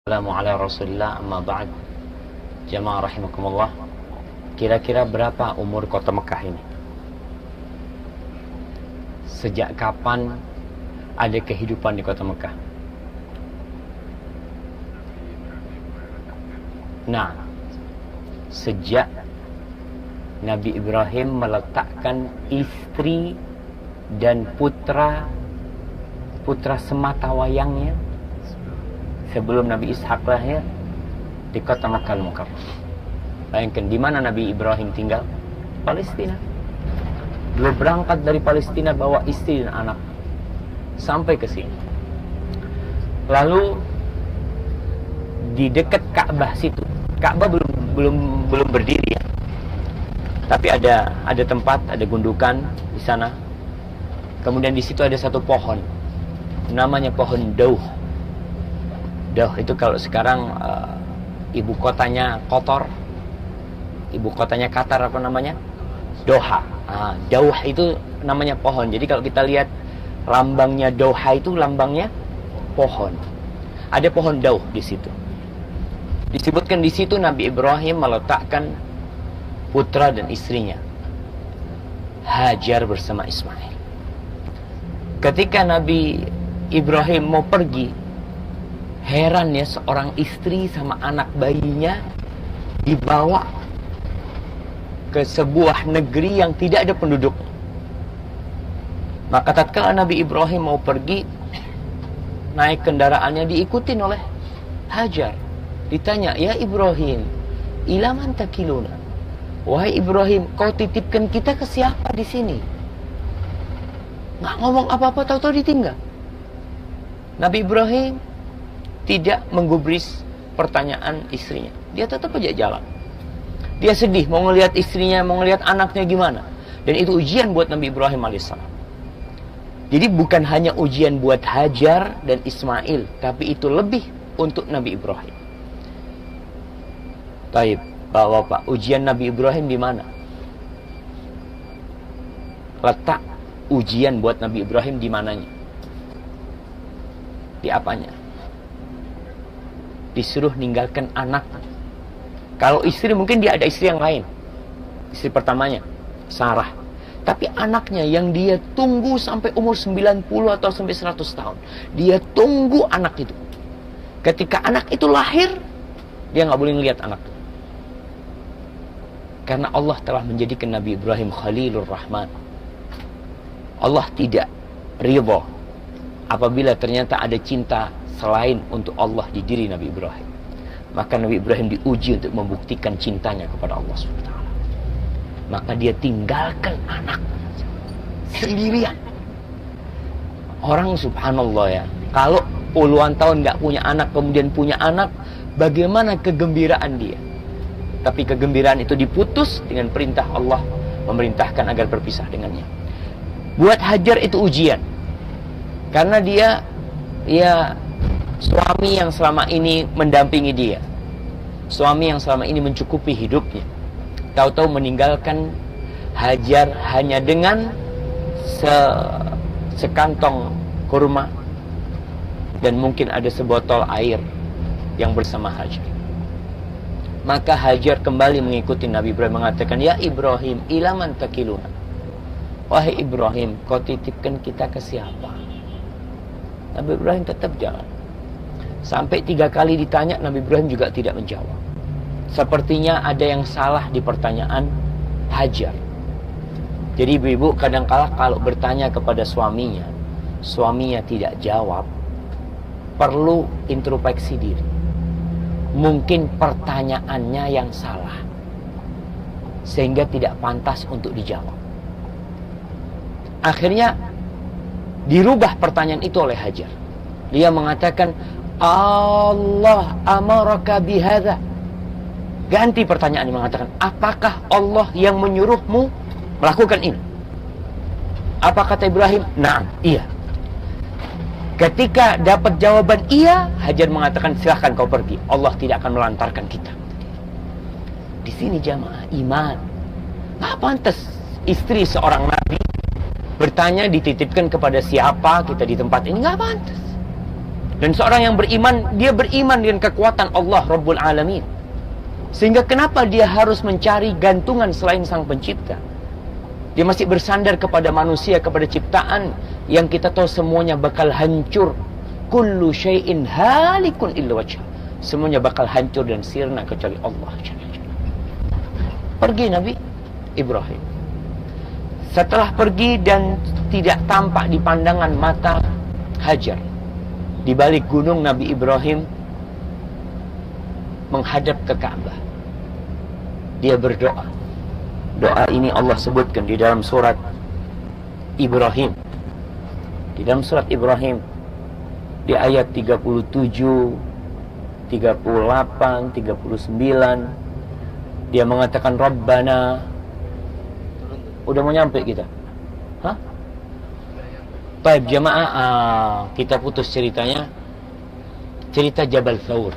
Assalamu ala rasulillah amma ba'd. Jamaah rahimakumullah. Kira-kira berapa umur kota Mekah ini? Sejak kapan ada kehidupan di kota Mekah? Nah, sejak Nabi Ibrahim meletakkan istri dan putra semata wayangnya sebelum Nabi Ishak lahir di kota Makkah Al-Mukarramah. Bayangkan di mana Nabi Ibrahim tinggal? Palestina. Beliau berangkat dari Palestina bawa istri dan anak sampai ke sini. Lalu di dekat Ka'bah situ, Ka'bah belum berdiri ya. Tapi ada tempat, ada gundukan di sana. Kemudian di situ ada satu pohon. Namanya pohon Dauh. Dauh itu kalau sekarang ibu kotanya Qatar, ibu kotanya Qatar apa namanya? Doha. Dauh itu namanya pohon. Jadi kalau kita lihat lambangnya Doha itu lambangnya pohon. Ada pohon Dauh di situ. Disebutkan di situ Nabi Ibrahim meletakkan putra dan istrinya, Hajar bersama Ismail. Ketika Nabi Ibrahim mau pergi, heran ya, seorang istri sama anak bayinya dibawa ke sebuah negeri yang tidak ada penduduk. Maka tatkala Nabi Ibrahim mau pergi, naik kendaraannya diikutin oleh Hajar. Ditanya, "Ya Ibrahim, ila man takiluna?" Wahai Ibrahim, kau titipkan kita ke siapa di sini? Nggak ngomong apa-apa, tahu-tahu ditinggal. Nabi Ibrahim tidak menggubris pertanyaan istrinya. Dia tetap aja jalan. Dia sedih, mau ngelihat istrinya, mau ngelihat anaknya gimana. Dan itu ujian buat Nabi Ibrahim alaihissalam. Jadi bukan hanya ujian buat Hajar dan Ismail, tapi itu lebih untuk Nabi Ibrahim. Baik, Bapak, ujian Nabi Ibrahim di mana? Letak ujian buat Nabi Ibrahim di mananya? Di apanya? Disuruh ninggalkan anak. Kalau istri mungkin dia ada istri yang lain. Istri pertamanya Sarah. Tapi anaknya yang dia tunggu sampai umur 90 atau sampai 100 tahun. Dia tunggu anak itu. Ketika anak itu lahir, dia nggak boleh ngelihat anak itu. Karena Allah telah menjadikan Nabi Ibrahim Khalilur Rahman. Allah tidak ridha apabila ternyata ada cinta selain untuk Allah di diri Nabi Ibrahim. Maka Nabi Ibrahim diuji untuk membuktikan cintanya kepada Allah SWT. Maka dia tinggalkan anak sendirian. Orang subhanallah ya, kalau puluhan tahun gak punya anak, kemudian punya anak, bagaimana kegembiraan dia. Tapi kegembiraan itu diputus dengan perintah Allah, memerintahkan agar berpisah dengannya. Buat Hajar itu ujian. Karena dia suami yang selama ini mendampingi dia, suami yang selama ini mencukupi hidupnya, tahu-tahu meninggalkan Hajar hanya dengan sekantong kurma dan mungkin ada sebotol air yang bersama Hajar. Maka Hajar kembali mengikuti Nabi Ibrahim, mengatakan, "Ya Ibrahim, ila man takiluna?" Wahai Ibrahim, kau titipkan kita ke siapa? Nabi Ibrahim tetap jalan. Sampai 3 kali ditanya, Nabi Ibrahim juga tidak menjawab. Sepertinya ada yang salah di pertanyaan Hajar. Jadi ibu-ibu kadang-kala kalau bertanya kepada suaminya tidak jawab, perlu introspeksi diri. Mungkin pertanyaannya yang salah, sehingga tidak pantas untuk dijawab. Akhirnya dirubah pertanyaan itu oleh Hajar. Dia mengatakan, Allah amaraka bihadza. Ganti pertanyaan, mengatakan, apakah Allah yang menyuruhmu melakukan ini? Apa kata Ibrahim? Naam, iya. Ketika dapat jawaban iya, Hajar mengatakan, silahkan kau pergi, Allah tidak akan melantarkan kita. Di sini jamaah iman. Nggak pantas istri seorang nabi bertanya dititipkan kepada siapa kita di tempat ini, nggak pantas. Dan seorang yang beriman, dia beriman dengan kekuatan Allah Rabbul Alamin. Sehingga kenapa dia harus mencari gantungan selain Sang Pencipta? Dia masih bersandar kepada manusia, kepada ciptaan yang kita tahu semuanya bakal hancur. Kullu syai'in halikun illa wajhah. Semuanya bakal hancur dan sirna kecuali Allah. Pergi Nabi Ibrahim. Setelah pergi dan tidak tampak di pandangan mata Hajar, di balik gunung Nabi Ibrahim menghadap ke Ka'bah. Dia berdoa. Doa ini Allah sebutkan di dalam surat Ibrahim. Di dalam surat Ibrahim di ayat 37, 38, 39 dia mengatakan Rabbana. Udah mau nyampe kita? Hah? Baik jamaah, kita putus ceritanya. Cerita Jabal Thawr.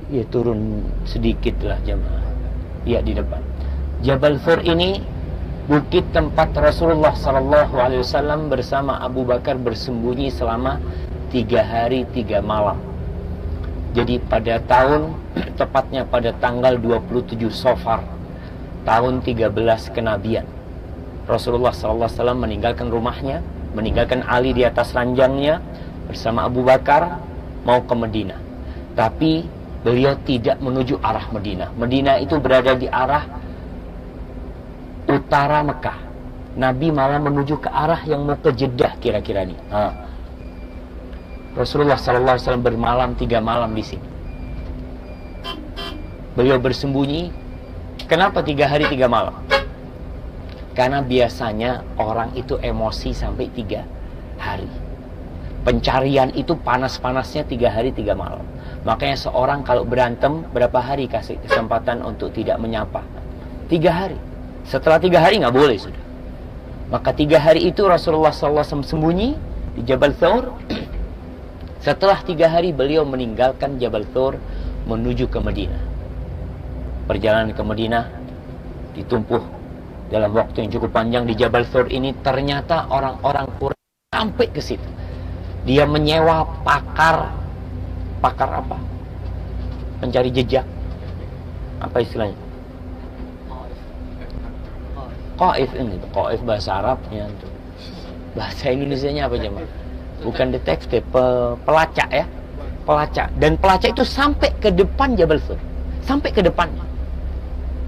Ya turun sedikit lah jamaah. Ya di depan. Jabal Thawr ini bukit tempat Rasulullah SAW bersama Abu Bakar bersembunyi selama 3 hari 3 malam. Jadi pada tahun, tepatnya pada tanggal 27 Safar tahun 13 kenabian, Rasulullah SAW meninggalkan rumahnya, meninggalkan Ali di atas ranjangnya bersama Abu Bakar mau ke Madinah. Tapi beliau tidak menuju arah Madinah. Madinah itu berada di arah utara Mekah. Nabi malah menuju ke arah yang mau ke Jeddah kira-kira nih. Rasulullah SAW bermalam 3 malam di sini. Beliau bersembunyi. Kenapa 3 hari 3 malam? Karena biasanya orang itu emosi sampai 3 hari. Pencarian itu panas-panasnya 3 hari 3 malam. Makanya seorang kalau berantem, berapa hari kasih kesempatan untuk tidak menyapa? 3 hari. Setelah 3 hari nggak boleh sudah. Maka 3 hari itu Rasulullah SAW sembunyi di Jabal Thawr. Setelah 3 hari beliau meninggalkan Jabal Thawr menuju ke Madinah. Perjalanan ke Madinah ditumpuh dalam waktu yang cukup panjang. Di Jabal Thawr ini ternyata orang-orang Quraisy sampai ke situ. Dia menyewa pakar apa? Pencari jejak. Apa istilahnya? Qaif ini, Qaif bahasa Arabnya itu. Bahasa Indonesianya apa jemaah? Bukan detektif, pelacak ya. Pelacak. Dan pelacak itu sampai ke depan Jabal Thawr. Sampai ke depannya.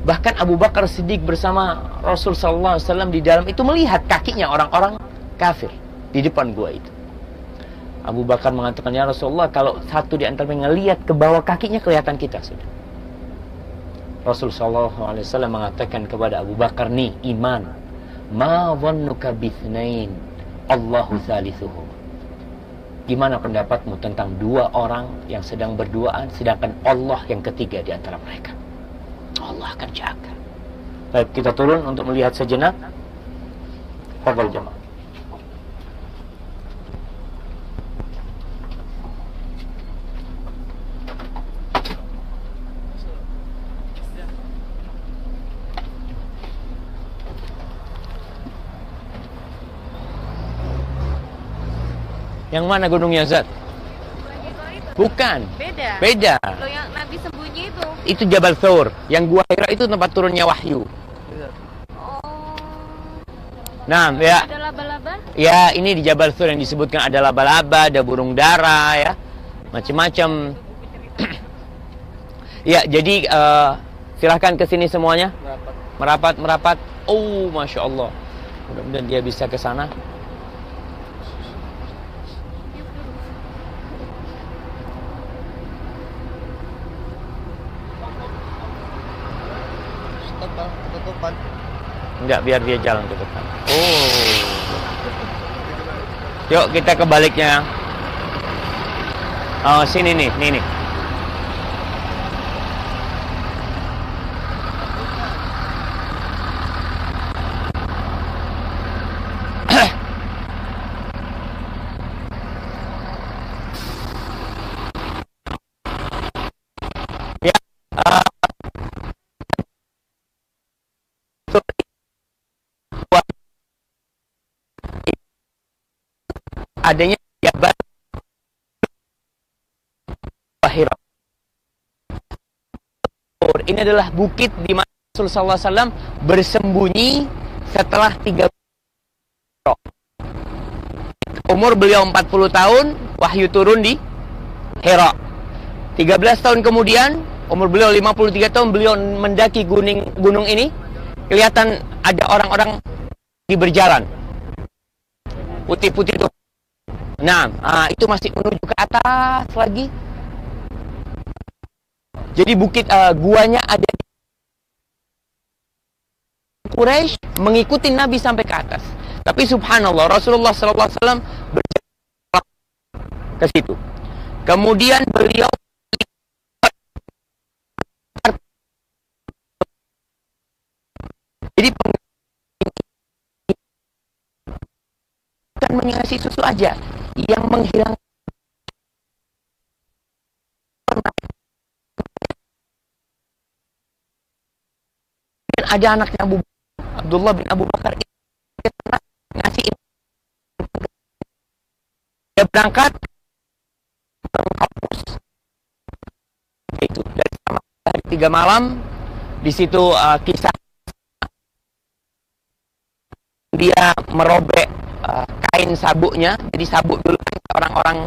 Bahkan Abu Bakar Siddiq bersama Rasul SAW di dalam itu melihat kakinya orang-orang kafir di depan gua itu. Abu Bakar mengatakan, ya Rasulullah, kalau satu di antara ngelihat ke bawah kakinya kelihatan kita sudah. Rasul SAW mengatakan kepada Abu Bakar, nih iman. Ma dhannuka bithnain Allahu thalithuhum. Gimana pendapatmu tentang 2 orang yang sedang berduaan sedangkan Allah yang ketiga di antara mereka? Allah akan jaga. Baik, kita turun untuk melihat sejenak. Fadhal jemaah. Yang mana gunungnya Zat? Bukan. Beda. Lo yang Nabi sembunyi itu. Itu Jabal Thawr. Yang Gua Hira itu tempat turunnya wahyu. Oh. Nah, ya. Ada laba-laba? Ya, ini di Jabal Thawr yang disebutkan ada laba-laba, ada burung dara ya. Macam-macam. Ya, jadi silahkan ke sini semuanya. Merapat. Oh, Masya Allah. Mudah-mudahan dia bisa ke sana. Enggak, biar dia jalan ke depan. Oh. Yuk kita kebaliknya. Oh, sini nih, nih. adanya Jabal Hira. Ini adalah bukit di mana Rasulullah SAW bersembunyi setelah 3 umur beliau 40 tahun, wahyu turun di Hira. 13 tahun kemudian, umur beliau 53 tahun, beliau mendaki gunung ini. Kelihatan ada orang-orang di berjalan. Putih-putih itu. Nah, itu masih menuju ke atas lagi. Jadi bukit guanya ada di Quraisy, mengikuti Nabi sampai ke atas. Tapi subhanallah, Rasulullah SAW berjalan ke situ. Kemudian beliau jadi bukan mengasih susu aja yang menghilangkan ada anaknya Abdullah bin Abu Bakar ngasih dia berangkat menghapus itu dari sama hari 3 malam di situ. Kisah dia merobek kain sabuknya. Jadi sabuk dulu kan orang-orang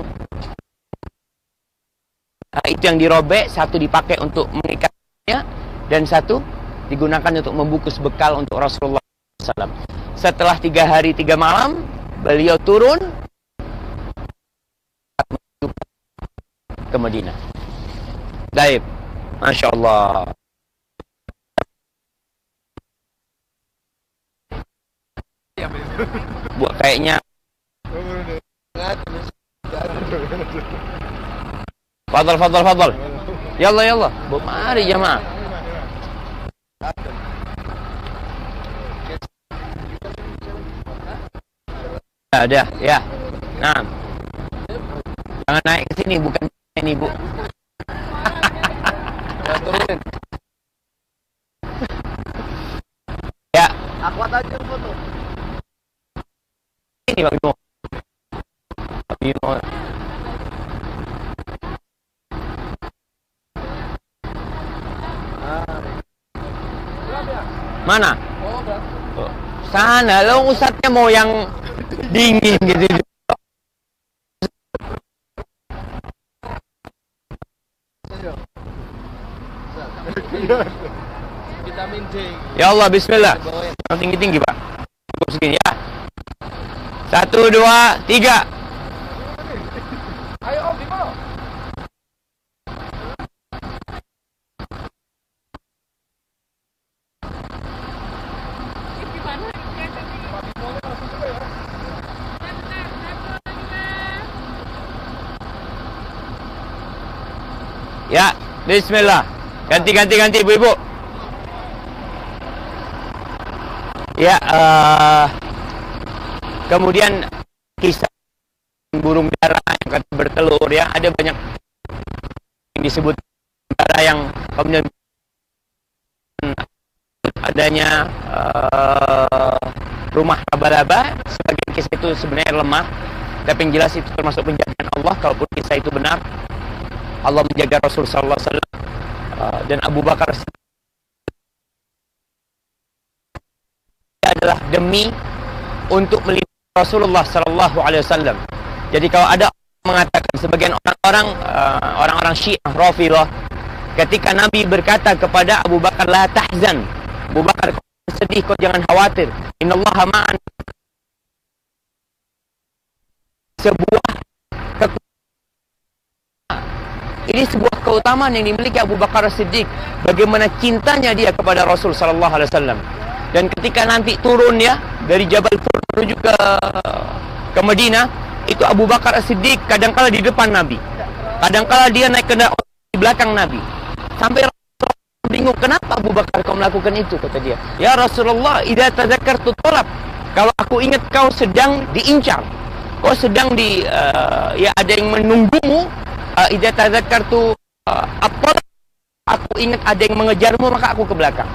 itu yang dirobek, satu dipakai untuk mengikatnya dan satu digunakan untuk membungkus bekal untuk Rasulullah SAW. Setelah 3 hari 3 malam, beliau turun ke Madinah. Baik, Masya Allah. Buat kayaknya. Fadal. Yallah. Mari jamaah. Ada, ya. Nah, jangan naik ke sini, bukan ini, Bu. Turunin. Ya. Akuat aja foto. Ini Pak Bimo. Mana? Sana, lo ustadznya mau yang dingin gitu. Vitamin D. Ya Allah, bismillah. Yang tinggi-tinggi, Pak. Cukup segini ya. 1, 2, 3. Ayo Om, Bimo. Ya, bismillah. Ganti ibu-ibu. Ya, kemudian kisah burung dara yang kata bertelur ya, ada banyak yang disebut dara yang kemudian adanya rumah laba-laba. Sebagian kisah itu sebenarnya lemah, tapi yang jelas itu termasuk penjagaan Allah. Kalaupun kisah itu benar, Allah menjaga Rasul sallallahu alaihi wasallam dan Abu Bakar adalah demi untuk melindungi Rasulullah sallallahu alaihi wasallam. Jadi kalau ada mengatakan sebagian orang-orang Syiah Rafidhah, ketika Nabi berkata kepada Abu Bakar, la tahzan, Abu Bakar kau sedih, kau jangan khawatir, innallaha ma'an. Ini sebuah keutamaan yang dimiliki Abu Bakar As-Siddiq, bagaimana cintanya dia kepada Rasul sallallahu alaihi wasallam. Dan ketika nanti turun ya dari Jabal Tur menuju ke Madinah, itu Abu Bakar As-Siddiq kadangkala di depan Nabi, kadangkala dia naik kendaraan di belakang Nabi. Sampai Rasulullah bingung, kenapa Abu Bakar kau melakukan itu, kata dia. Ya Rasulullah, idza tadzakartu talab, kalau aku ingat kau sedang diincar, kau sedang ya ada yang menunggumu, idza tadzakartu aku ingat ada yang mengejarmu, maka aku ke belakang.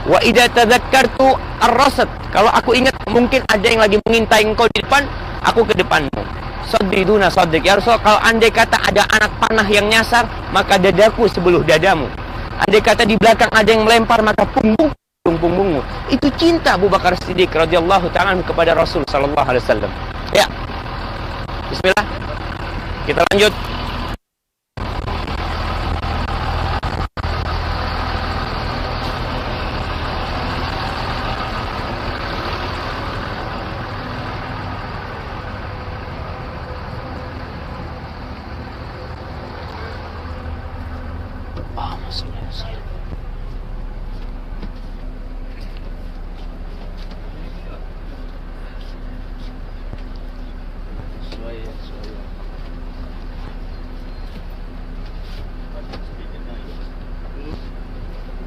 Wa idza tadzakkartu ar-rasad. Kalau aku ingat mungkin ada yang lagi mengintai engkau di depan, aku ke depanmu. Saddiduna saddiq. Ya Rasul, kalau andai kata ada anak panah yang nyasar, maka dadaku sebelah dadamu. Andai kata di belakang ada yang melempar, maka punggungmu. Itu cinta Abu Bakar Siddiq radhiyallahu ta'ala kepada Rasul sallallahu alaihi wasallam. Ya. Bismillah. Kita lanjut.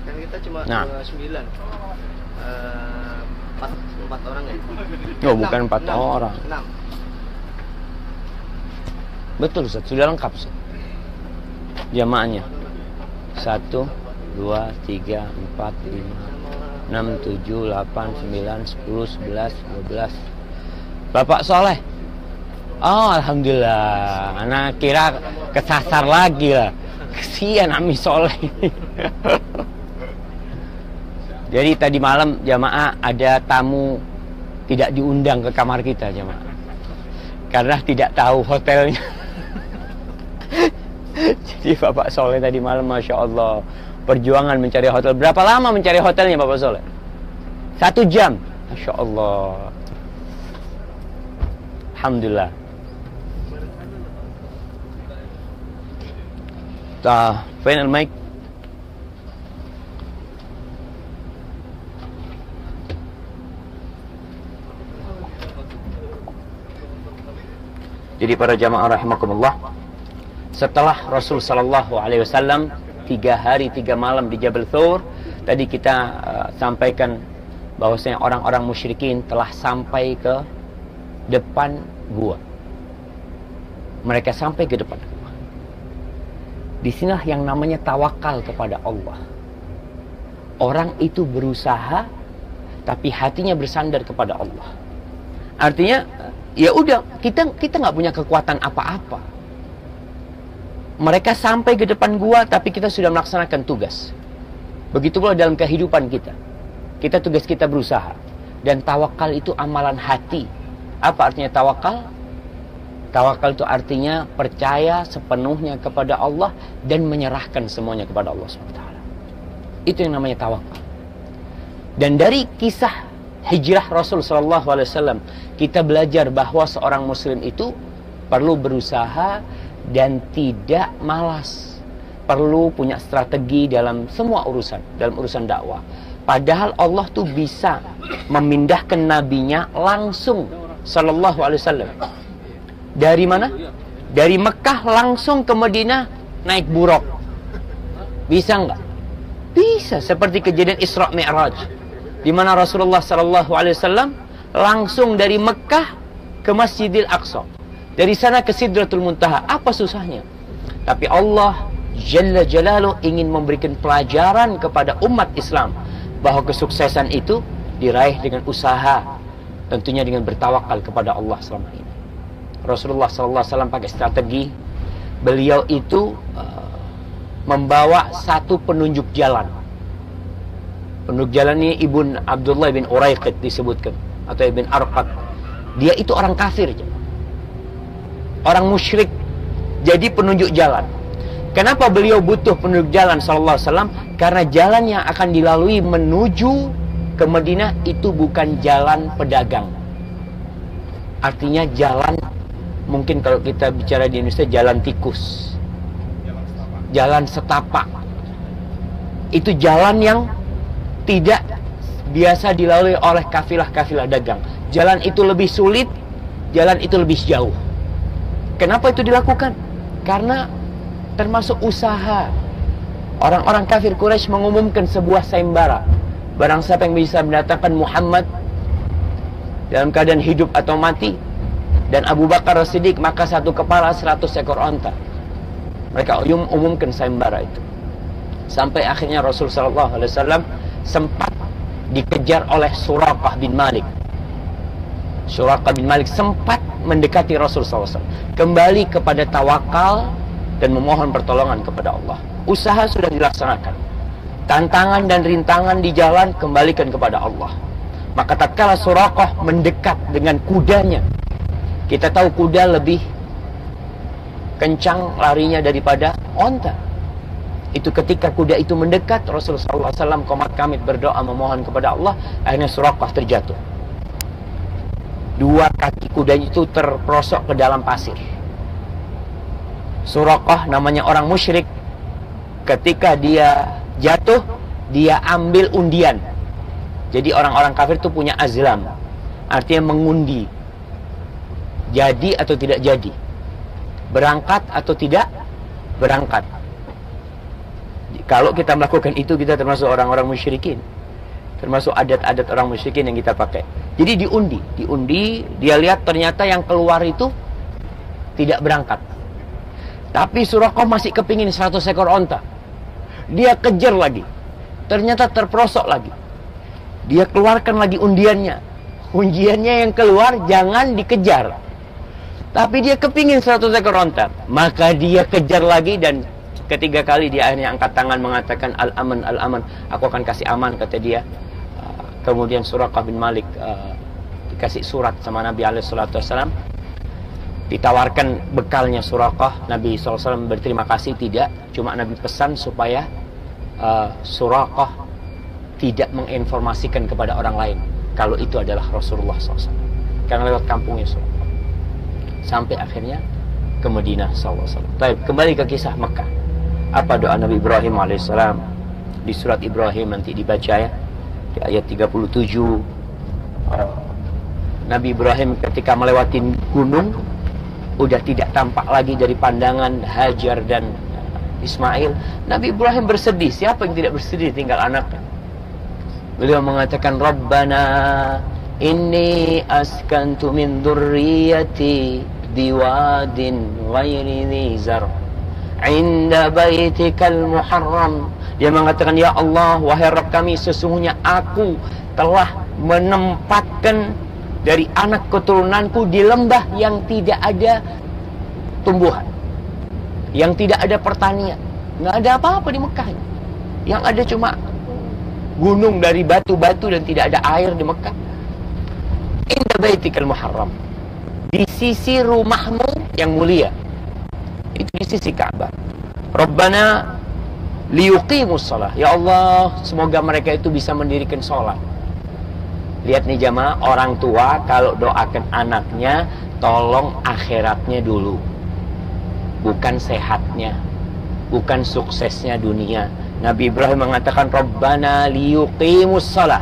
Kan kita cuma Nah. 9. Empat orang ya? Oh, bukan 4 orang. 6. Betul Ustaz, sudah lengkap Ustaz. Jamaahnya 1, 2, 3, 4, 5, 6, 7, 8, 9, 10, 11, 12. Bapak Soleh. Oh, alhamdulillah. Anak kira kesasar lagi lah. Kesian Ami Soleh. Jadi tadi malam jamaah ada tamu tidak diundang ke kamar kita jamaah. Karena tidak tahu hotelnya. Jadi Bapak Soleh tadi malam Masya Allah perjuangan mencari hotel. Berapa lama mencari hotelnya Bapak Soleh? 1 jam. Masya Allah. Alhamdulillah. Final mic. Jadi para jamaah rahimakumullah, setelah Rasul sallallahu alaihi wasallam 3 hari 3 malam di Jabal Thur, tadi kita sampaikan bahwasanya orang-orang musyrikin telah sampai ke depan gua. Mereka sampai ke depan gua. Di sinilah yang namanya tawakal kepada Allah. Orang itu berusaha tapi hatinya bersandar kepada Allah. Artinya ya udah, kita nggak punya kekuatan apa-apa. Mereka sampai ke depan gua tapi kita sudah melaksanakan tugas. Begitu pula dalam kehidupan kita. Tugas kita berusaha. Dan tawakal itu amalan hati. Apa artinya tawakal? Tawakal itu artinya percaya sepenuhnya kepada Allah dan menyerahkan semuanya kepada Allah SWT. Itu yang namanya tawakal. Dan dari kisah hijrah Rasul SAW, kita belajar bahwa seorang muslim itu perlu berusaha dan tidak malas. Perlu punya strategi dalam semua urusan, dalam urusan dakwah. Padahal Allah tuh bisa memindahkan nabinya langsung sallallahu alaihi wasallam. Dari mana? Dari Mekah langsung ke Madinah naik buruk. Bisa enggak? Bisa, seperti kejadian Isra Mi'raj. Di mana Rasulullah sallallahu alaihi wasallam langsung dari Mekah ke Masjidil Aqsa. Dari sana ke Sidratul Muntaha. Apa susahnya? Tapi Allah Jalla Jalaluh ingin memberikan pelajaran kepada umat Islam bahwa kesuksesan itu diraih dengan usaha, tentunya dengan bertawakal kepada Allah selama ini. Rasulullah SAW pakai strategi. Beliau itu membawa satu penunjuk jalan. Penunjuk jalan ini Ibn Abdullah bin Uraiqid disebutkan, atau Ibn Arqad. Dia itu orang kafir, orang musyrik, jadi penunjuk jalan. Kenapa beliau butuh penunjuk jalan sallallahu alaihi wasallam? Karena jalan yang akan dilalui menuju ke Madinah itu bukan jalan pedagang. Artinya jalan, mungkin kalau kita bicara di Indonesia, jalan tikus, jalan setapak. Itu jalan yang tidak biasa dilalui oleh kafilah-kafilah dagang. Jalan itu lebih sulit, jalan itu lebih jauh. Kenapa itu dilakukan? Karena termasuk usaha. Orang-orang kafir Quraisy mengumumkan sebuah sayembara. Barang siapa yang bisa mendatangkan Muhammad dalam keadaan hidup atau mati, dan Abu Bakar As-Siddiq, maka satu kepala 100 ekor onta. Mereka umumkan sayembara itu. Sampai akhirnya Rasul SAW sempat dikejar oleh Suraqah bin Malik. Suraqah bin Malik sempat mendekati Rasul SAW, kembali kepada tawakal dan memohon pertolongan kepada Allah. Usaha sudah dilaksanakan, tantangan dan rintangan di jalan kembalikan kepada Allah. Maka tatkala Suraqah mendekat dengan kudanya, kita tahu kuda lebih kencang larinya daripada onta. Itu ketika kuda itu mendekat, Rasulullah SAW qomat kamit berdoa memohon kepada Allah. Akhirnya Suraqah terjatuh. Dua kaki kudanya itu terperosok ke dalam pasir. Suraqah namanya orang musyrik. Ketika dia jatuh, dia ambil undian. Jadi orang-orang kafir itu punya azlam, artinya mengundi, jadi atau tidak jadi, berangkat atau tidak berangkat. Kalau kita melakukan itu, kita termasuk orang-orang musyrikin, termasuk adat-adat orang musyrikin yang kita pakai. Jadi diundi, dia lihat ternyata yang keluar itu tidak berangkat. Tapi Suraqah masih kepingin 100 ekor onta. Dia kejar lagi, ternyata terperosok lagi. Dia keluarkan lagi undiannya. Undiannya yang keluar jangan dikejar, tapi dia kepingin 100 ekor onta. Maka dia kejar lagi, dan ketiga kali dia akhirnya angkat tangan mengatakan al-aman, al-aman, aku akan kasih aman, kata dia. Kemudian Suraqah bin Malik dikasih surat sama Nabi SAW, ditawarkan bekalnya Suraqah. Nabi SAW berterima kasih tidak, cuma Nabi pesan supaya Suraqah tidak menginformasikan kepada orang lain kalau itu adalah Rasulullah SAW, karena lewat kampungnya Suraqah sampai akhirnya ke Madinah SAW. Baik, kembali ke kisah Mekah. Apa doa Nabi Ibrahim alaihissalam di surat Ibrahim, nanti dibaca ya, di ayat 37. Nabi Ibrahim ketika melewati gunung, udah tidak tampak lagi dari pandangan Hajar dan Ismail. Nabi Ibrahim bersedih. Siapa yang tidak bersedih tinggal anaknya? Beliau mengatakan, Rabbana inni askantu min dzurriyyati biwadin ghairi dzi zar' inda baitikal muharram. Dia mengatakan, ya Allah, wahai Rabb kami, sesungguhnya aku telah menempatkan dari anak keturunanku di lembah yang tidak ada tumbuhan, yang tidak ada pertanian, nggak ada apa-apa di Mekah. Yang ada cuma gunung dari batu-batu dan tidak ada air di Mekah. Inda baitikal muharram, di sisi rumahmu yang mulia, itu di sisi Ka'bah. Rabbana liyuqimus shalah, ya Allah, semoga mereka itu bisa mendirikan sholat. Lihat nih jamaah, orang tua kalau doakan anaknya, tolong akhiratnya dulu, bukan sehatnya, bukan suksesnya dunia. Nabi Ibrahim mengatakan, Rabbana liyuqimus shalah,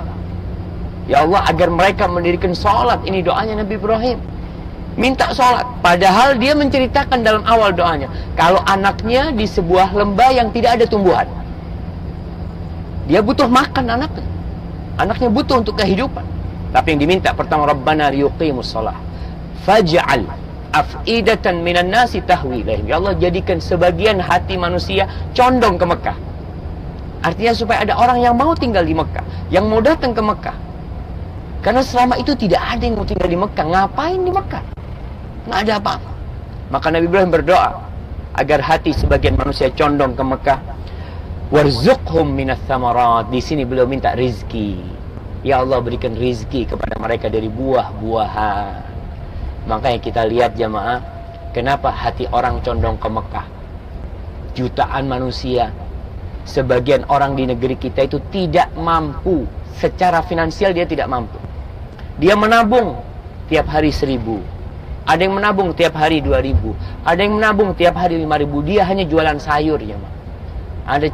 ya Allah, agar mereka mendirikan sholat. Ini doanya Nabi Ibrahim, minta sholat. Padahal dia menceritakan dalam awal doanya, kalau anaknya di sebuah lembah yang tidak ada tumbuhan, dia butuh makan anaknya butuh untuk kehidupan. Tapi yang diminta pertama, Rabbana liyuqimus shalah faj'al af'idatan minan nasi tahwi ilaihim, ya Allah, jadikan sebagian hati manusia condong ke Mekah. Artinya supaya ada orang yang mau tinggal di Mekah, yang mau datang ke Mekah. Karena selama itu tidak ada yang mau tinggal di Mekah. Ngapain di Mekah? Nggak ada apa-apa. Maka Nabi Ibrahim berdoa agar hati sebagian manusia condong ke Mekah. Warzuqhum minas thamarat. Di sini beliau minta rizki. Ya Allah, berikan rizki kepada mereka dari buah-buahan. Makanya kita lihat jamaah, kenapa hati orang condong ke Mekah? Jutaan manusia, sebagian orang di negeri kita itu tidak mampu, secara finansial dia tidak mampu. Dia menabung tiap hari 1.000, ada yang menabung tiap hari 2.000, ada yang menabung tiap hari 5.000. Dia hanya jualan sayur ya, Ma. Ada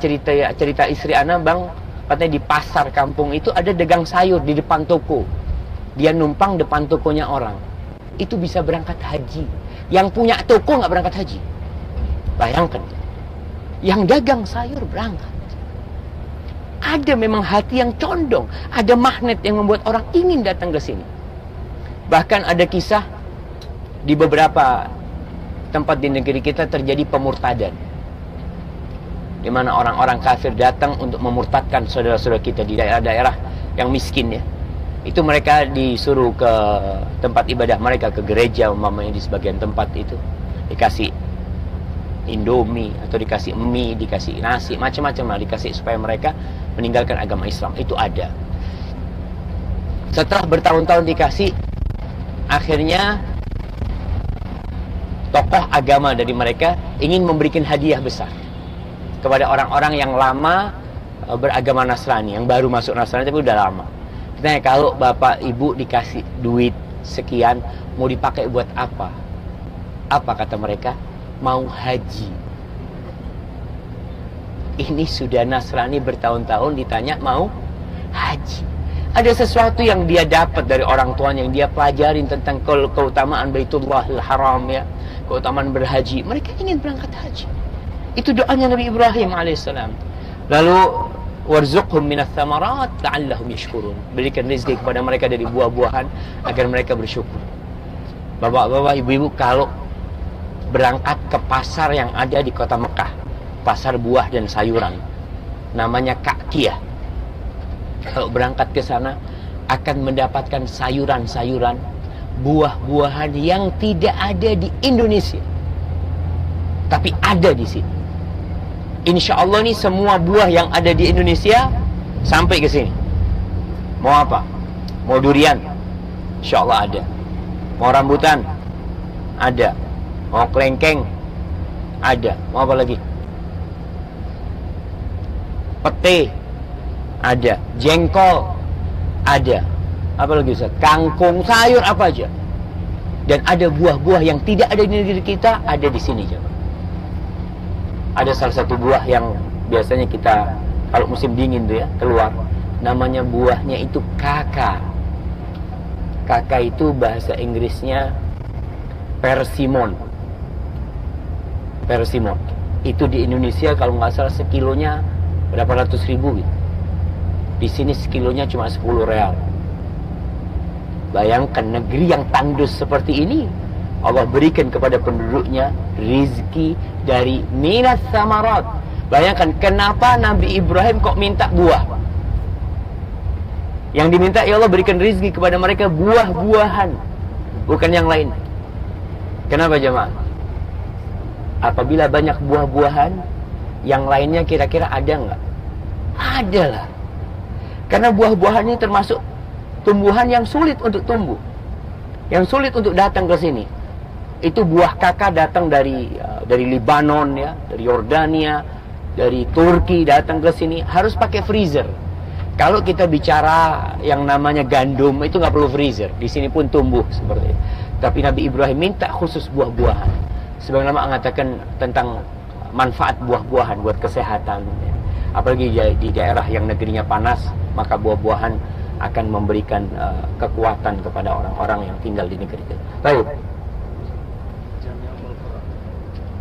cerita istri anak, bang, katanya di pasar kampung itu ada dagang sayur di depan toko. Dia numpang depan tokonya orang, itu bisa berangkat haji. Yang punya toko nggak berangkat haji. Bayangkan, yang dagang sayur berangkat. Ada memang hati yang condong, ada magnet yang membuat orang ingin datang ke sini. Bahkan ada kisah di beberapa tempat di negeri kita terjadi pemurtadan, di mana orang-orang kafir datang untuk memurtadkan saudara-saudara kita di daerah-daerah yang miskin ya. Itu mereka disuruh ke tempat ibadah mereka, ke gereja umpamanya di sebagian tempat itu. Dikasih Indomie atau dikasih mie, dikasih nasi, macam-macam lah dikasih supaya mereka meninggalkan agama Islam. Itu ada. Setelah bertahun-tahun dikasih, akhirnya tokoh agama dari mereka ingin memberikan hadiah besar kepada orang-orang yang lama beragama Nasrani, yang baru masuk Nasrani tapi udah lama. Nah, kalau bapak ibu dikasih duit sekian, mau dipakai buat apa? Apa kata mereka? Mau haji. Ini sudah Nasrani bertahun-tahun ditanya mau haji. Ada sesuatu yang dia dapat dari orang tuanya, yang dia pelajarin tentang keutamaan Baitullahil Haram ya, keutamaan berhaji. Mereka ingin berangkat haji. Itu doanya Nabi Ibrahim alaihissalam. Lalu warzuqhum minas thamarat la'allahum yashkurun. Berikan rezeki kepada mereka dari buah-buahan agar mereka bersyukur. Bapak-bapak, ibu-ibu, kalau berangkat ke pasar yang ada di kota Mekah, pasar buah dan sayuran, namanya Ka'kiyah. Kalau berangkat ke sana akan mendapatkan sayuran-sayuran, buah-buahan yang tidak ada di Indonesia, tapi ada di sini. Insya Allah nih semua buah yang ada di Indonesia sampai ke sini. Mau apa? Mau durian? Insya Allah ada. Mau rambutan? Ada. Mau kelengkeng? Ada. Mau apa lagi? Pete? Ada. Jengkol? Ada. Apa lagi Ustaz? Kangkung, sayur apa aja. Dan ada buah-buah yang tidak ada di negeri kita, ada di sini coba. Ada salah satu buah yang biasanya kita kalau musim dingin tuh ya keluar, namanya buahnya itu kakak. Kakak itu bahasa Inggrisnya persimmon. Persimmon itu di Indonesia kalau nggak salah sekilonya berapa ratus ribu gitu. Di sini sekilonya cuma 10 real. Bayangkan negeri yang tandus seperti ini, Allah berikan kepada penduduknya rizki dari minas samarat. Bayangkan kenapa Nabi Ibrahim kok minta buah. Yang diminta, ya Allah berikan rizki kepada mereka buah-buahan, bukan yang lain. Kenapa jemaah? Apabila banyak buah-buahan, yang lainnya kira-kira ada nggak? Ada lah. Karena buah-buahan ini termasuk tumbuhan yang sulit untuk tumbuh, yang sulit untuk datang ke sini. Itu buah kakak datang dari Libanon ya, dari Yordania, dari Turki datang ke sini harus pakai freezer. Kalau kita bicara yang namanya gandum itu nggak perlu freezer, di sini pun tumbuh seperti itu. Tapi Nabi Ibrahim minta khusus buah-buahan. Sebagaimana mengatakan tentang manfaat buah-buahan buat kesehatan. Ya. Apalagi di daerah yang negerinya panas, maka buah-buahan akan memberikan kekuatan kepada orang-orang yang tinggal di negeri itu. Baik.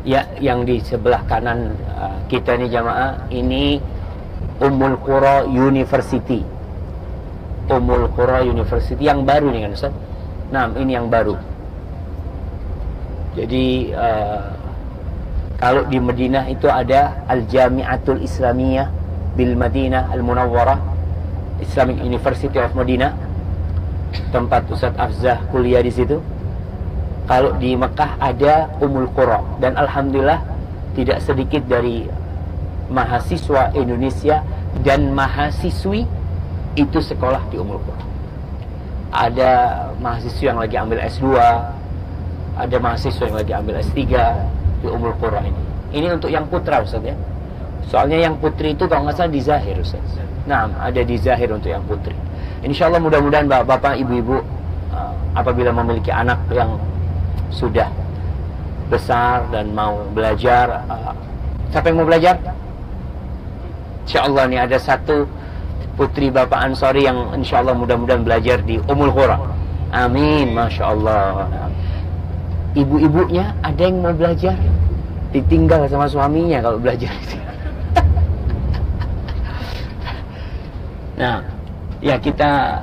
Ya, yang di sebelah kanan kita ini jamaah, ini Ummul Qura University. Ummul Qura University yang baru nih kan Ustaz? Nah, ini yang baru. Jadi kalau di Madinah itu ada Al-Jami'atul Islamiyah bil Madinah Al-Munawwarah, Islamic University of Madinah, tempat Ustaz Afzah kuliah di situ. Kalau di Mekah ada Ummul Qura, dan alhamdulillah tidak sedikit dari mahasiswa Indonesia dan mahasiswi itu sekolah di Ummul Qura. Ada mahasiswa yang lagi ambil S2, ada mahasiswa yang lagi ambil S3 di Ummul Qura ini. Ini untuk yang putra Ustaz ya. Soalnya yang putri itu kalau nggak salah di Zahir Ustaz. Nah, ada di Zahir untuk yang putri. Insyaallah mudah-mudahan bapak-bapak, ibu-ibu apabila memiliki anak yang sudah besar dan mau belajar, siapa yang mau belajar? InsyaAllah nih ada satu putri Bapak Ansori yang insyaAllah mudah-mudahan belajar di Ummul Qura. Amin, Masya Allah. Ibu-ibunya ada yang mau belajar, ditinggal sama suaminya kalau belajar. Nah, ya kita,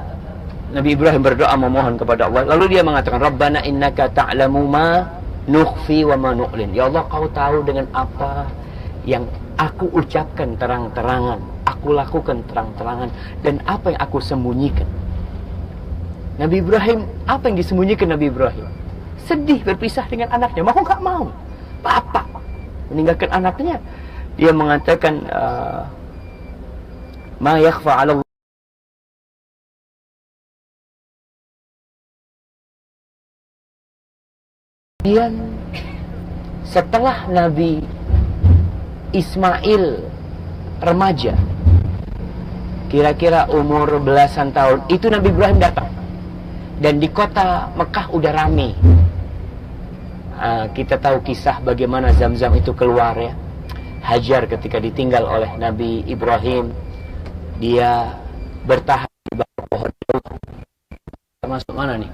Nabi Ibrahim berdoa memohon kepada Allah. Lalu dia mengatakan, Rabbana innaka ta'lamu ma nukhfi wa ma nu'lin. Ya Allah, kau tahu dengan apa yang aku ucapkan terang-terangan, aku lakukan terang-terangan dan apa yang aku sembunyikan. Nabi Ibrahim, apa yang disembunyikan Nabi Ibrahim? Sedih berpisah dengan anaknya. Mau nggak mau, bapak meninggalkan anaknya. Dia mengatakan, ma yakhfa 'ala Allah. Kemudian setelah Nabi Ismail remaja, kira-kira umur belasan tahun, itu Nabi Ibrahim datang. Dan di kota Mekah udah rame. Kita tahu kisah bagaimana Zam-Zam itu keluar ya. Hajar ketika ditinggal oleh Nabi Ibrahim, dia bertahan di bawah pohon. Masuk mana nih?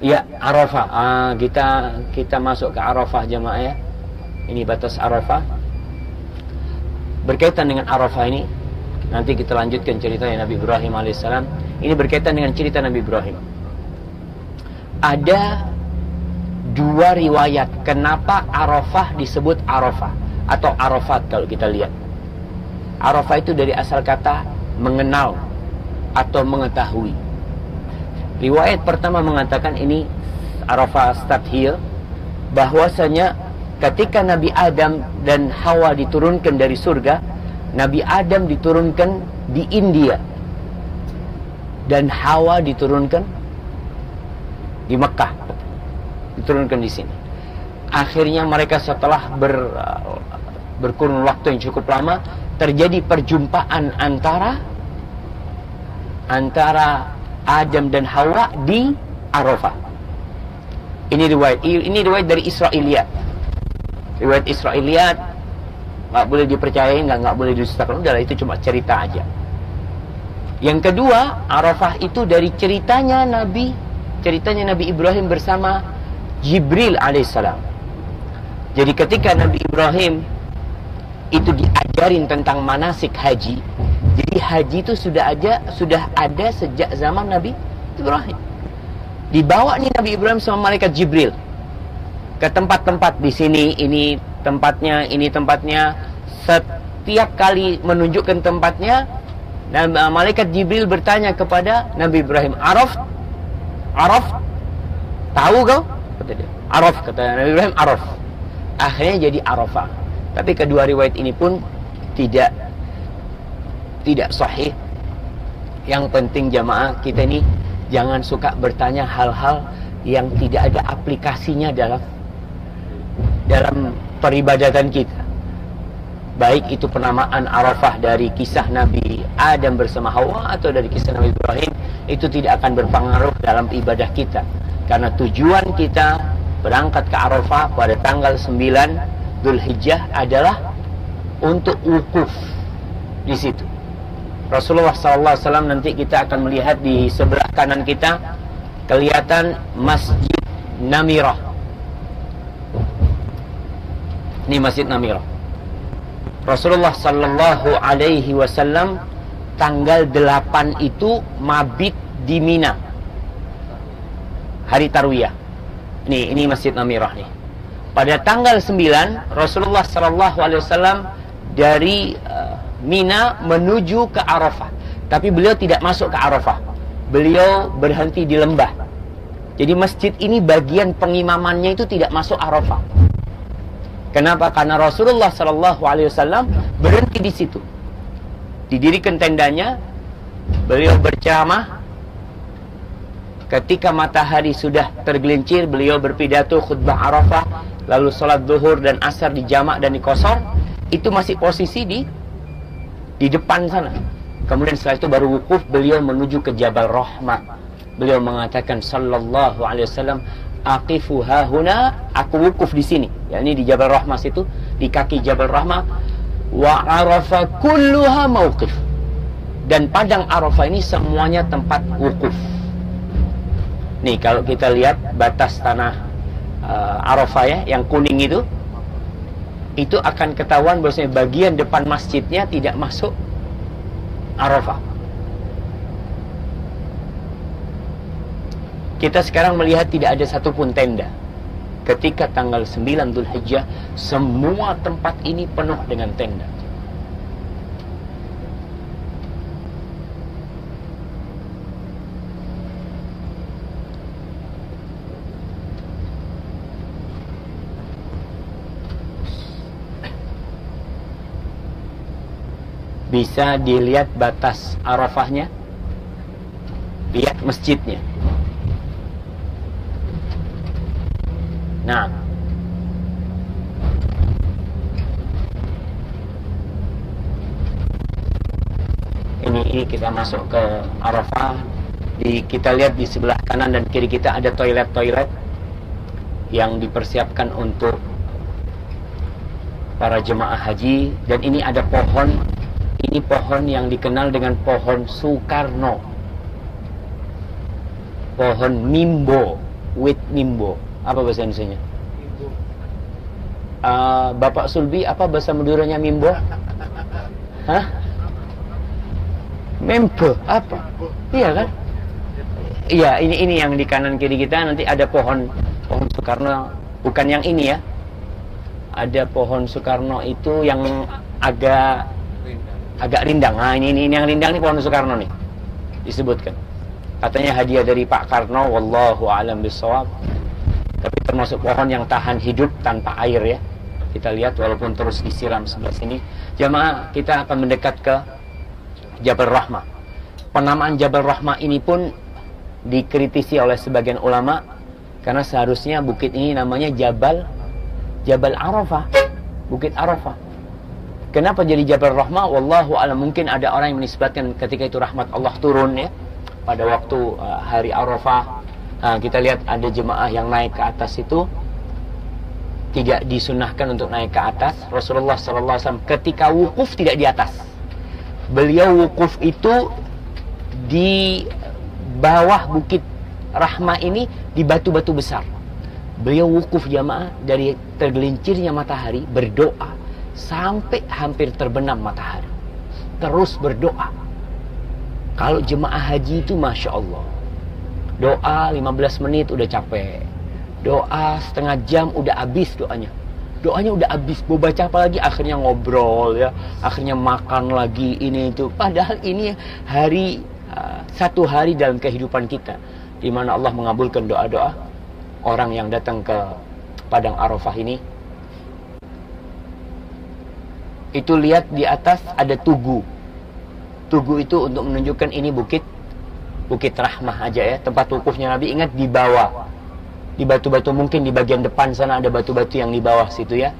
Ya, Arafah. Kita masuk ke Arafah jemaah ya. Ini batas Arafah. Berkaitan dengan Arafah ini, nanti kita lanjutkan ceritanya Nabi Ibrahim alaihissalam. Ini berkaitan dengan cerita Nabi Ibrahim. Ada dua riwayat kenapa Arafah disebut Arafah atau Arafat kalau kita lihat. Arafah itu dari asal kata mengenal atau mengetahui. Riwayat pertama mengatakan ini Arafah start here, bahwasanya ketika Nabi Adam dan Hawa diturunkan dari surga, Nabi Adam diturunkan di India dan Hawa diturunkan di Mekah, diturunkan di sini. Akhirnya mereka setelah berkurun waktu yang cukup lama, terjadi perjumpaan antara Adam dan Hawa di Arafah. Ini riwayat dari Israiliyat. Riwayat Israiliyat nggak boleh dipercayai, nggak boleh didustakan. Udah, itu cuma cerita aja. Yang kedua, Arafah itu dari ceritanya Nabi Ibrahim bersama Jibril alaihissalam. Jadi ketika Nabi Ibrahim itu diajarin tentang manasik haji, jadi haji itu sudah ada sejak zaman Nabi Ibrahim. Dibawa nih Nabi Ibrahim sama malaikat Jibril ke tempat-tempat di sini, ini tempatnya. Setiap kali menunjukkan tempatnya, dan malaikat Jibril bertanya kepada Nabi Ibrahim, Araf, tahu kau? Kata dia, Araf, kata Nabi Ibrahim, Araf. Akhirnya jadi Arafah. Tapi kedua riwayat ini pun tidak sahih. Yang penting jamaah kita ini jangan suka bertanya hal-hal yang tidak ada aplikasinya dalam peribadatan kita. Baik itu penamaan Arafah dari kisah Nabi Adam bersama Hawa atau dari kisah Nabi Ibrahim, itu tidak akan berpengaruh dalam ibadah kita. Karena tujuan kita berangkat ke Arafah pada tanggal 9 Dzulhijjah adalah untuk wukuf di situ. Rasulullah SAW nanti kita akan melihat di sebelah kanan kita kelihatan Masjid Namirah. Ini Masjid Namirah. Rasulullah sallallahu alaihi wasallam tanggal 8 itu mabit di Mina. Hari Tarwiyah. Ini Masjid Namirah nih. Pada tanggal 9 Rasulullah sallallahu alaihi wasallam dari Mina menuju ke Arafah. Tapi beliau tidak masuk ke Arafah. Beliau berhenti di lembah. Jadi masjid ini bagian pengimamannya itu tidak masuk Arafah. Kenapa? Karena Rasulullah SAW berhenti di situ. Didirikan tendanya, beliau berceramah. Ketika matahari sudah tergelincir, beliau berpidato khutbah Arafah, lalu sholat zuhur dan asar dijamak dan dikosor. Itu masih posisi di depan sana. Kemudian setelah itu baru wukuf, beliau menuju ke Jabal Rahmah. Beliau mengatakan sallallahu alaihi wasallam, aqifu hahuna, aku wukuf di sini. Ya, ini di Jabal Rahmah situ, di kaki Jabal Rahmah. Wa Arafah kulluha mauqif. Dan padang Arafah ini semuanya tempat wukuf. Nih kalau kita lihat batas tanah Arafah ya, yang kuning itu akan ketahuan bahwasanya bagian depan masjidnya tidak masuk Arafah. Kita sekarang melihat tidak ada satupun tenda. Ketika tanggal 9 Dzulhijjah, semua tempat ini penuh dengan tenda. Bisa dilihat batas Arafahnya, lihat masjidnya. Nah, ini kita masuk ke Arafah. Kita lihat di sebelah kanan dan kiri kita ada toilet-toilet yang dipersiapkan untuk para jemaah haji. Dan ini ada pohon. Ini pohon yang dikenal dengan pohon Soekarno, pohon mimbo, wit mimbo. Apa bahasa Indonesianya? Bapak Sulbi, apa bahasa Maduranya mimbo? Hah? Mempe apa? Iya kan? Iya, ini yang di kanan kiri kita nanti ada pohon Soekarno, bukan yang ini ya. Ada pohon Soekarno itu yang agak rindang. Nah, ini yang rindang nih pohon Soekarno nih. Disebutkan. Katanya hadiah dari Pak Karno, wallahu a'lam bishawab. Tapi termasuk pohon yang tahan hidup tanpa air ya. Kita lihat walaupun terus disiram sebelah sini. Jamaah, kita akan mendekat ke Jabal Rahmah. Penamaan Jabal Rahmah ini pun dikritisi oleh sebagian ulama karena seharusnya bukit ini namanya Jabal Arafah, Bukit Arafah. Kenapa jadi Jabal Rahmah? Wallahu a'lam. Mungkin ada orang yang menisbatkan ketika itu rahmat Allah turun ya pada waktu hari Arafah. Nah, kita lihat ada jemaah yang naik ke atas itu, tidak disunahkan untuk naik ke atas. Rasulullah SAW ketika wukuf tidak di atas. Beliau wukuf itu di bawah Bukit Rahmah ini, di batu-batu besar. Beliau wukuf jamaah dari tergelincirnya matahari, berdoa sampai hampir terbenam matahari. Terus berdoa. Kalau jemaah haji itu Masya Allah, doa 15 menit udah capek, doa setengah jam udah habis doanya udah habis. Mau baca apa lagi? Akhirnya ngobrol ya, akhirnya makan lagi ini itu. Padahal ini hari satu hari dalam kehidupan kita di mana Allah mengabulkan doa-doa orang yang datang ke padang Arafah ini. Itu lihat di atas ada tugu. Tugu itu untuk menunjukkan ini Bukit Rahmah aja ya, tempat wukufnya Nabi. Ingat di bawah, di batu-batu, mungkin di bagian depan sana ada batu-batu yang di bawah situ ya.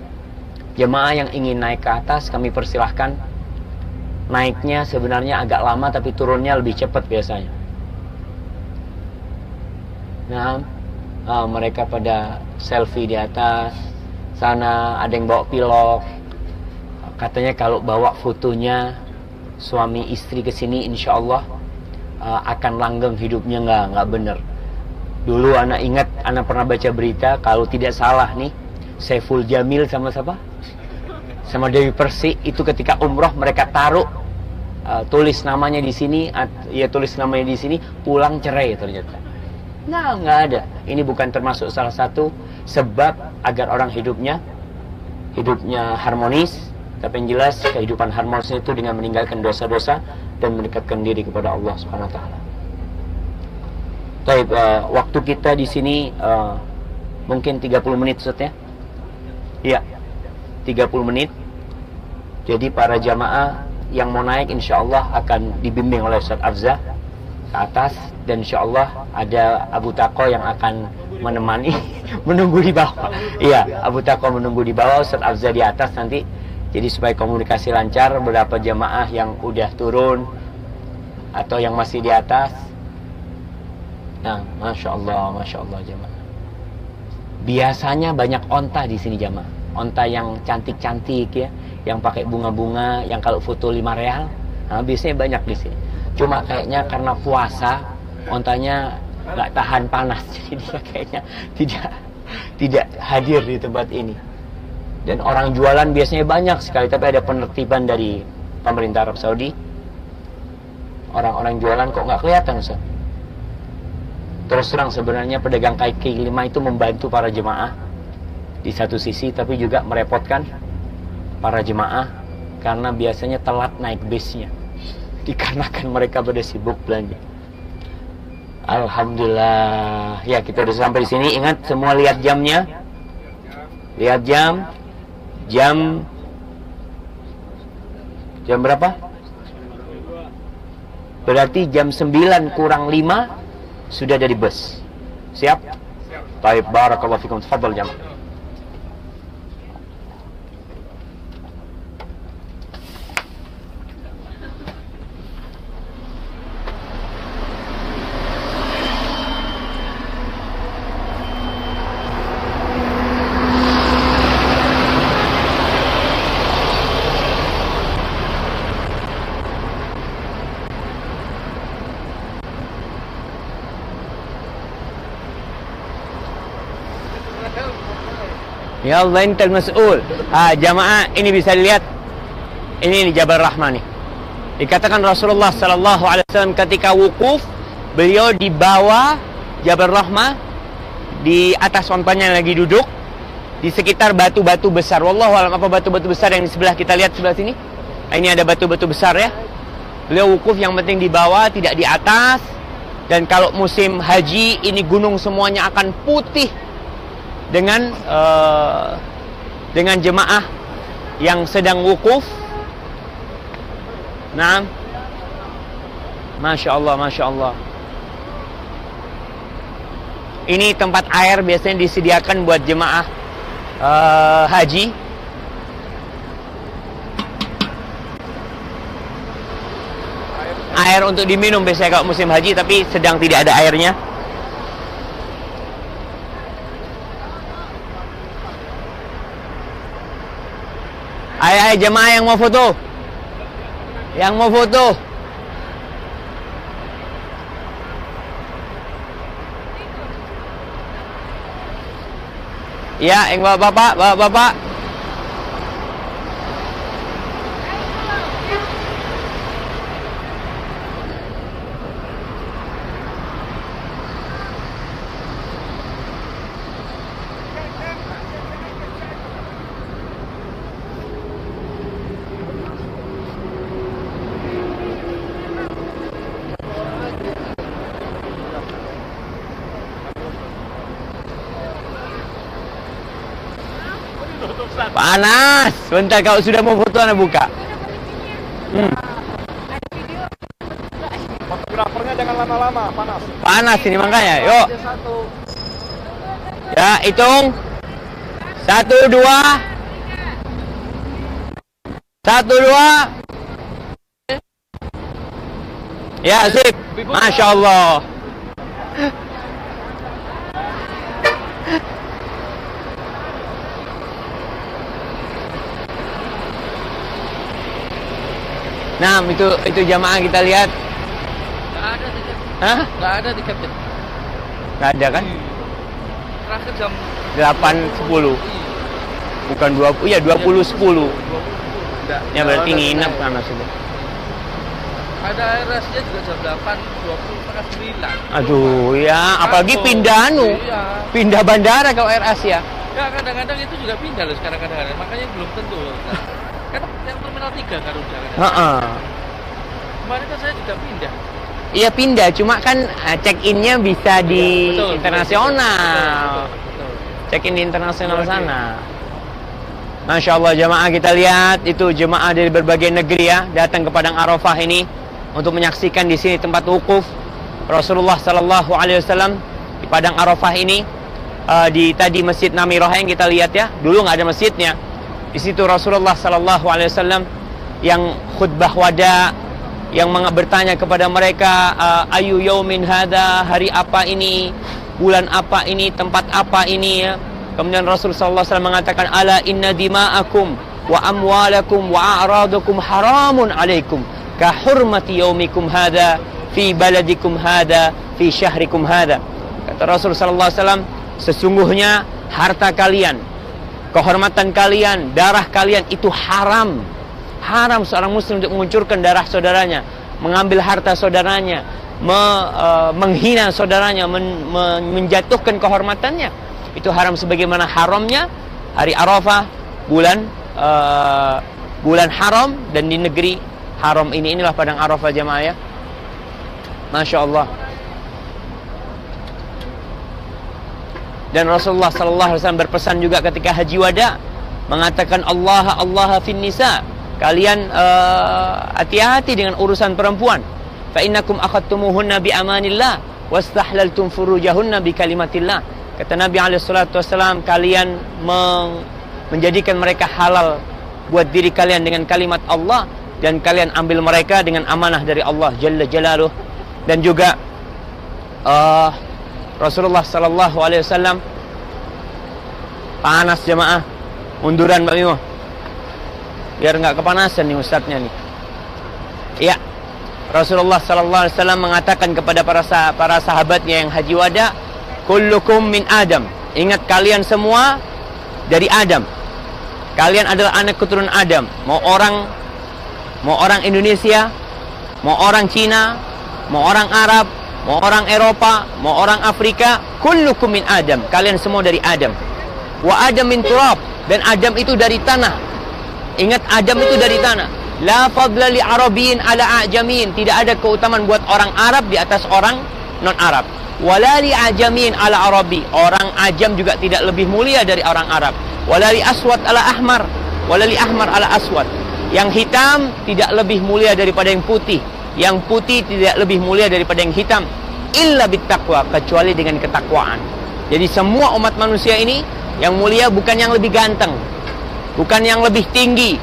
Jemaah yang ingin naik ke atas kami persilahkan. Naiknya sebenarnya agak lama tapi turunnya lebih cepat biasanya. Nah, mereka pada selfie di atas sana, ada yang bawa pilok. Katanya kalau bawa fotonya suami istri ke sini insya Allah akan langgeng hidupnya. Nggak bener. Dulu anak ingat, anak pernah baca berita, kalau tidak salah nih, Saiful Jamil sama siapa? Sama Dewi Persik itu ketika umroh mereka taruh tulis namanya di sini, pulang cerai ternyata. Nah, nggak ada. Ini bukan termasuk salah satu sebab agar orang hidupnya harmonis. Tapi yang jelas kehidupan harmonis itu dengan meninggalkan dosa-dosa dan mendekatkan diri kepada Allah Subhanahu wa taala. Baik, waktu kita di sini mungkin 30 menit Ustaz ya. Iya. 30 menit. Jadi para jamaah yang mau naik insya Allah akan dibimbing oleh Ustaz Afza ke atas, dan insya Allah ada Abu Tako yang akan menemani menunggu di bawah. Iya, Abu Tako menunggu di bawah, Ustaz Afza di atas nanti. Jadi supaya komunikasi lancar, beberapa jamaah yang udah turun atau yang masih di atas. Nah, Masya Allah jamaah. Biasanya banyak onta di sini jamaah. Onta yang cantik-cantik ya, yang pakai bunga-bunga, yang kalau foto 5 real. Nah, biasanya banyak di sini. Cuma kayaknya karena puasa, ontanya nggak tahan panas, jadi dia kayaknya tidak hadir di tempat ini. Dan orang jualan biasanya banyak sekali, tapi ada penertiban dari pemerintah Arab Saudi. Orang-orang jualan kok nggak kelihatan, Ustaz. Terus terang sebenarnya pedagang kaki lima itu membantu para jemaah di satu sisi, tapi juga merepotkan para jemaah karena biasanya telat naik bisnya dikarenakan mereka pada sibuk belanja. Alhamdulillah. Ya, kita sudah sampai di sini. Ingat semua lihat jamnya. Lihat jam berapa? Berarti jam 9 kurang 5 sudah ada di bus. Siap? Baik, barakallahu fikum. Tafadhal jamaah. Ya Allah, intal mas'ul. Jamaah ini bisa dilihat. Ini Jabal Rahmah nih. Dikatakan Rasulullah sallallahu alaihi wasallam ketika wukuf, beliau di bawah Jabal Rahmah, di atas onpannya lagi duduk di sekitar batu-batu besar. Wallahu alam apa batu-batu besar yang di sebelah, kita lihat sebelah sini. Ini ada batu-batu besar ya. Beliau wukuf yang penting di bawah, tidak di atas. Dan kalau musim haji ini gunung semuanya akan putih dengan jemaah yang sedang wukuf. Nah, Masya Allah, Masya Allah. Ini tempat air biasanya disediakan buat jemaah haji. Air untuk diminum biasanya kalau musim haji, tapi sedang tidak ada airnya. Ayo jemaah yang mau foto. Yang mau foto. Ya, yang bapak-bapak, bapak-bapak. Panas. Bentar, kalau sudah mau foto anda buka. Fotografernya jangan lama-lama, panas. Panas ini makanya. Yuk. Ya, hitung. 1, 2. 1, 2. Ya, sip. Masya Allah. Nah, itu jamaah kita lihat. Nggak ada tiket. Hah? Nggak ada tiket. Nggak ada kan? Terakhir jam 8.10. Bukan 20. Iya, 20.10. Ya berarti nginep sana sudah. Ada air rasnya juga jam 8.20-9. Aduh, ya, apalagi pindah Iya. pindah bandara kalau Air Asia. Ya, kadang-kadang itu juga pindah loh sekarang kadang-kadang. Makanya belum tentu loh. Kan yang terminal 3 Garuda kan. Heeh. Kemarin kan saya juga pindah. Iya pindah, cuma kan check-in-nya bisa di Betul, internasional. betul. Check-in di internasional sana. Masya Allah jemaah, kita lihat itu jemaah dari berbagai negeri ya datang ke Padang Arafah ini untuk menyaksikan di sini tempat wukuf Rasulullah Sallallahu Alaihi Wasallam di Padang Arafah ini. Di tadi Masjid Namirah yang kita lihat ya, dulu nggak ada masjidnya. Di situ Rasulullah Sallallahu Alaihi Wasallam yang khutbah wada, yang bertanya kepada mereka, ayu yaumin hada, hari apa ini, bulan apa ini, tempat apa ini ya. Kemudian Rasul sallallahu alaihi wasallam mengatakan, ala inna dima'akum wa amwalakum wa a'radakum haramun alaikum ka hurmati yaumikum hada fi baladikum hada fi syahrikum hada. Kata Rasul sallallahu alaihi wasallam, sesungguhnya harta kalian, kehormatan kalian, darah kalian itu haram. Haram seorang muslim untuk menguncurkan darah saudaranya, mengambil harta saudaranya, menghina saudaranya, menjatuhkan kehormatannya. Itu haram sebagaimana haramnya hari Arafah, bulan haram, dan di negeri haram inilah Padang Arafah jemaah ya. Masya Allah. Dan Rasulullah sallallahu alaihi wasallam berpesan juga ketika haji wada, mengatakan Allah fin nisa. Kalian hati-hati dengan urusan perempuan. fa innakum akhadtumuhunna bi amanillah wastahlaltum furujahunna bi kalimatillah. Kata Nabi alaihi salatu wasallam, kalian menjadikan mereka halal buat diri kalian dengan kalimat Allah, dan kalian ambil mereka dengan amanah dari Allah Jalla Jalaluh. Dan juga Rasulullah sallallahu alaihi wasallam, panas jemaah, munduran Mbak Mimo biar nggak kepanasan nih ustadznya nih. Ya, Rasulullah sallallahu alaihi wasallam mengatakan kepada para sahabatnya yang haji wada, kullukum min Adam. Ingat, kalian semua dari Adam. Kalian adalah anak keturunan Adam. Mau orang Indonesia, mau orang Cina, mau orang Arab, mau orang Eropa, mau orang Afrika, kullukum min Adam. Kalian semua dari Adam. Wa Adam min turab, dan Adam itu dari tanah. Ingat, Adam itu dari tanah. La fadla li Arabiyyin ala a'jamin. Tidak ada keutamaan buat orang Arab di atas orang non-Arab. Wala li a'jamin ala Arabi. Orang Ajam juga tidak lebih mulia dari orang Arab. Wala li aswad ala ahmar. Wala li ahmar ala aswad. Yang hitam tidak lebih mulia daripada yang putih. Yang putih tidak lebih mulia daripada yang hitam. Illa bittaqwa, kecuali dengan ketakwaan. Jadi semua umat manusia ini yang mulia bukan yang lebih ganteng, bukan yang lebih tinggi,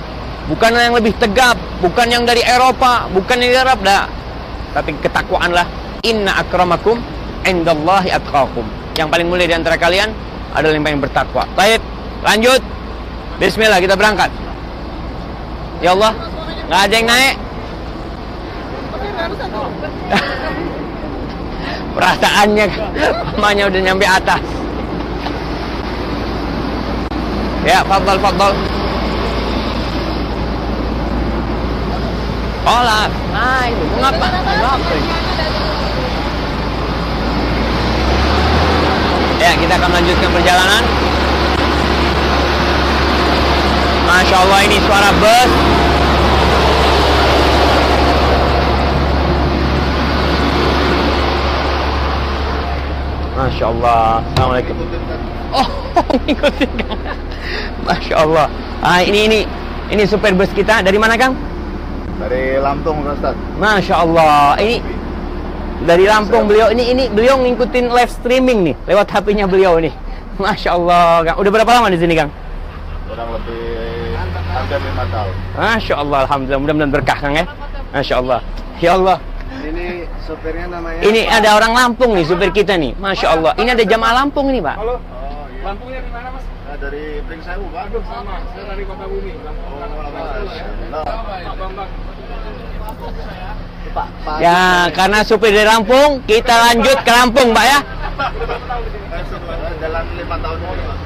bukan yang lebih tegap, bukan yang dari Eropa, bukan yang dari Arab, dah. Tapi ketakwaanlah. Inna akramakum indallahi atqakum. Yang paling mulia di antara kalian adalah yang paling bertakwa. Baik, lanjut. Bismillah, kita berangkat. Ya Allah, nggak ada yang naik. Perasaannya mamanya udah nyampe atas. Ya, fadal. Olah, nah itu mengapa? Ya, kita akan lanjutkan perjalanan. Masya Allah, ini suara bus. Masya Allah. Assalamualaikum. Oh, ngikutin Kang. Masya Allah. Ah, ini supir bus kita. Dari mana, Kang? Dari Lampung, Ustaz. Masya Allah. Ini dari Lampung beliau. Ini beliau ngikutin live streaming nih lewat HP-nya beliau nih. Masya Allah, Kang. Udah berapa lama di sini, Kang? Kurang lebih hampir 5 tahun. Masya Allah, alhamdulillah. Mudah-mudahan berkah, Kang, ya. Masya Allah. Ya Allah. Ini supirnya namanya. Ini ada orang Lampung nih, supir kita nih. Masya Allah. Ini ada jamaah Lampung nih, Pak. Halo. Lampungnya di mana, Mas? Dari Pringsewu, Pak. Aduh, sama. Saya dari Kota Bumi. Pak. Ya, karena supir dari Lampung, kita lanjut ke Lampung, Pak, ya. Jalan 5 tahun ini, Pak.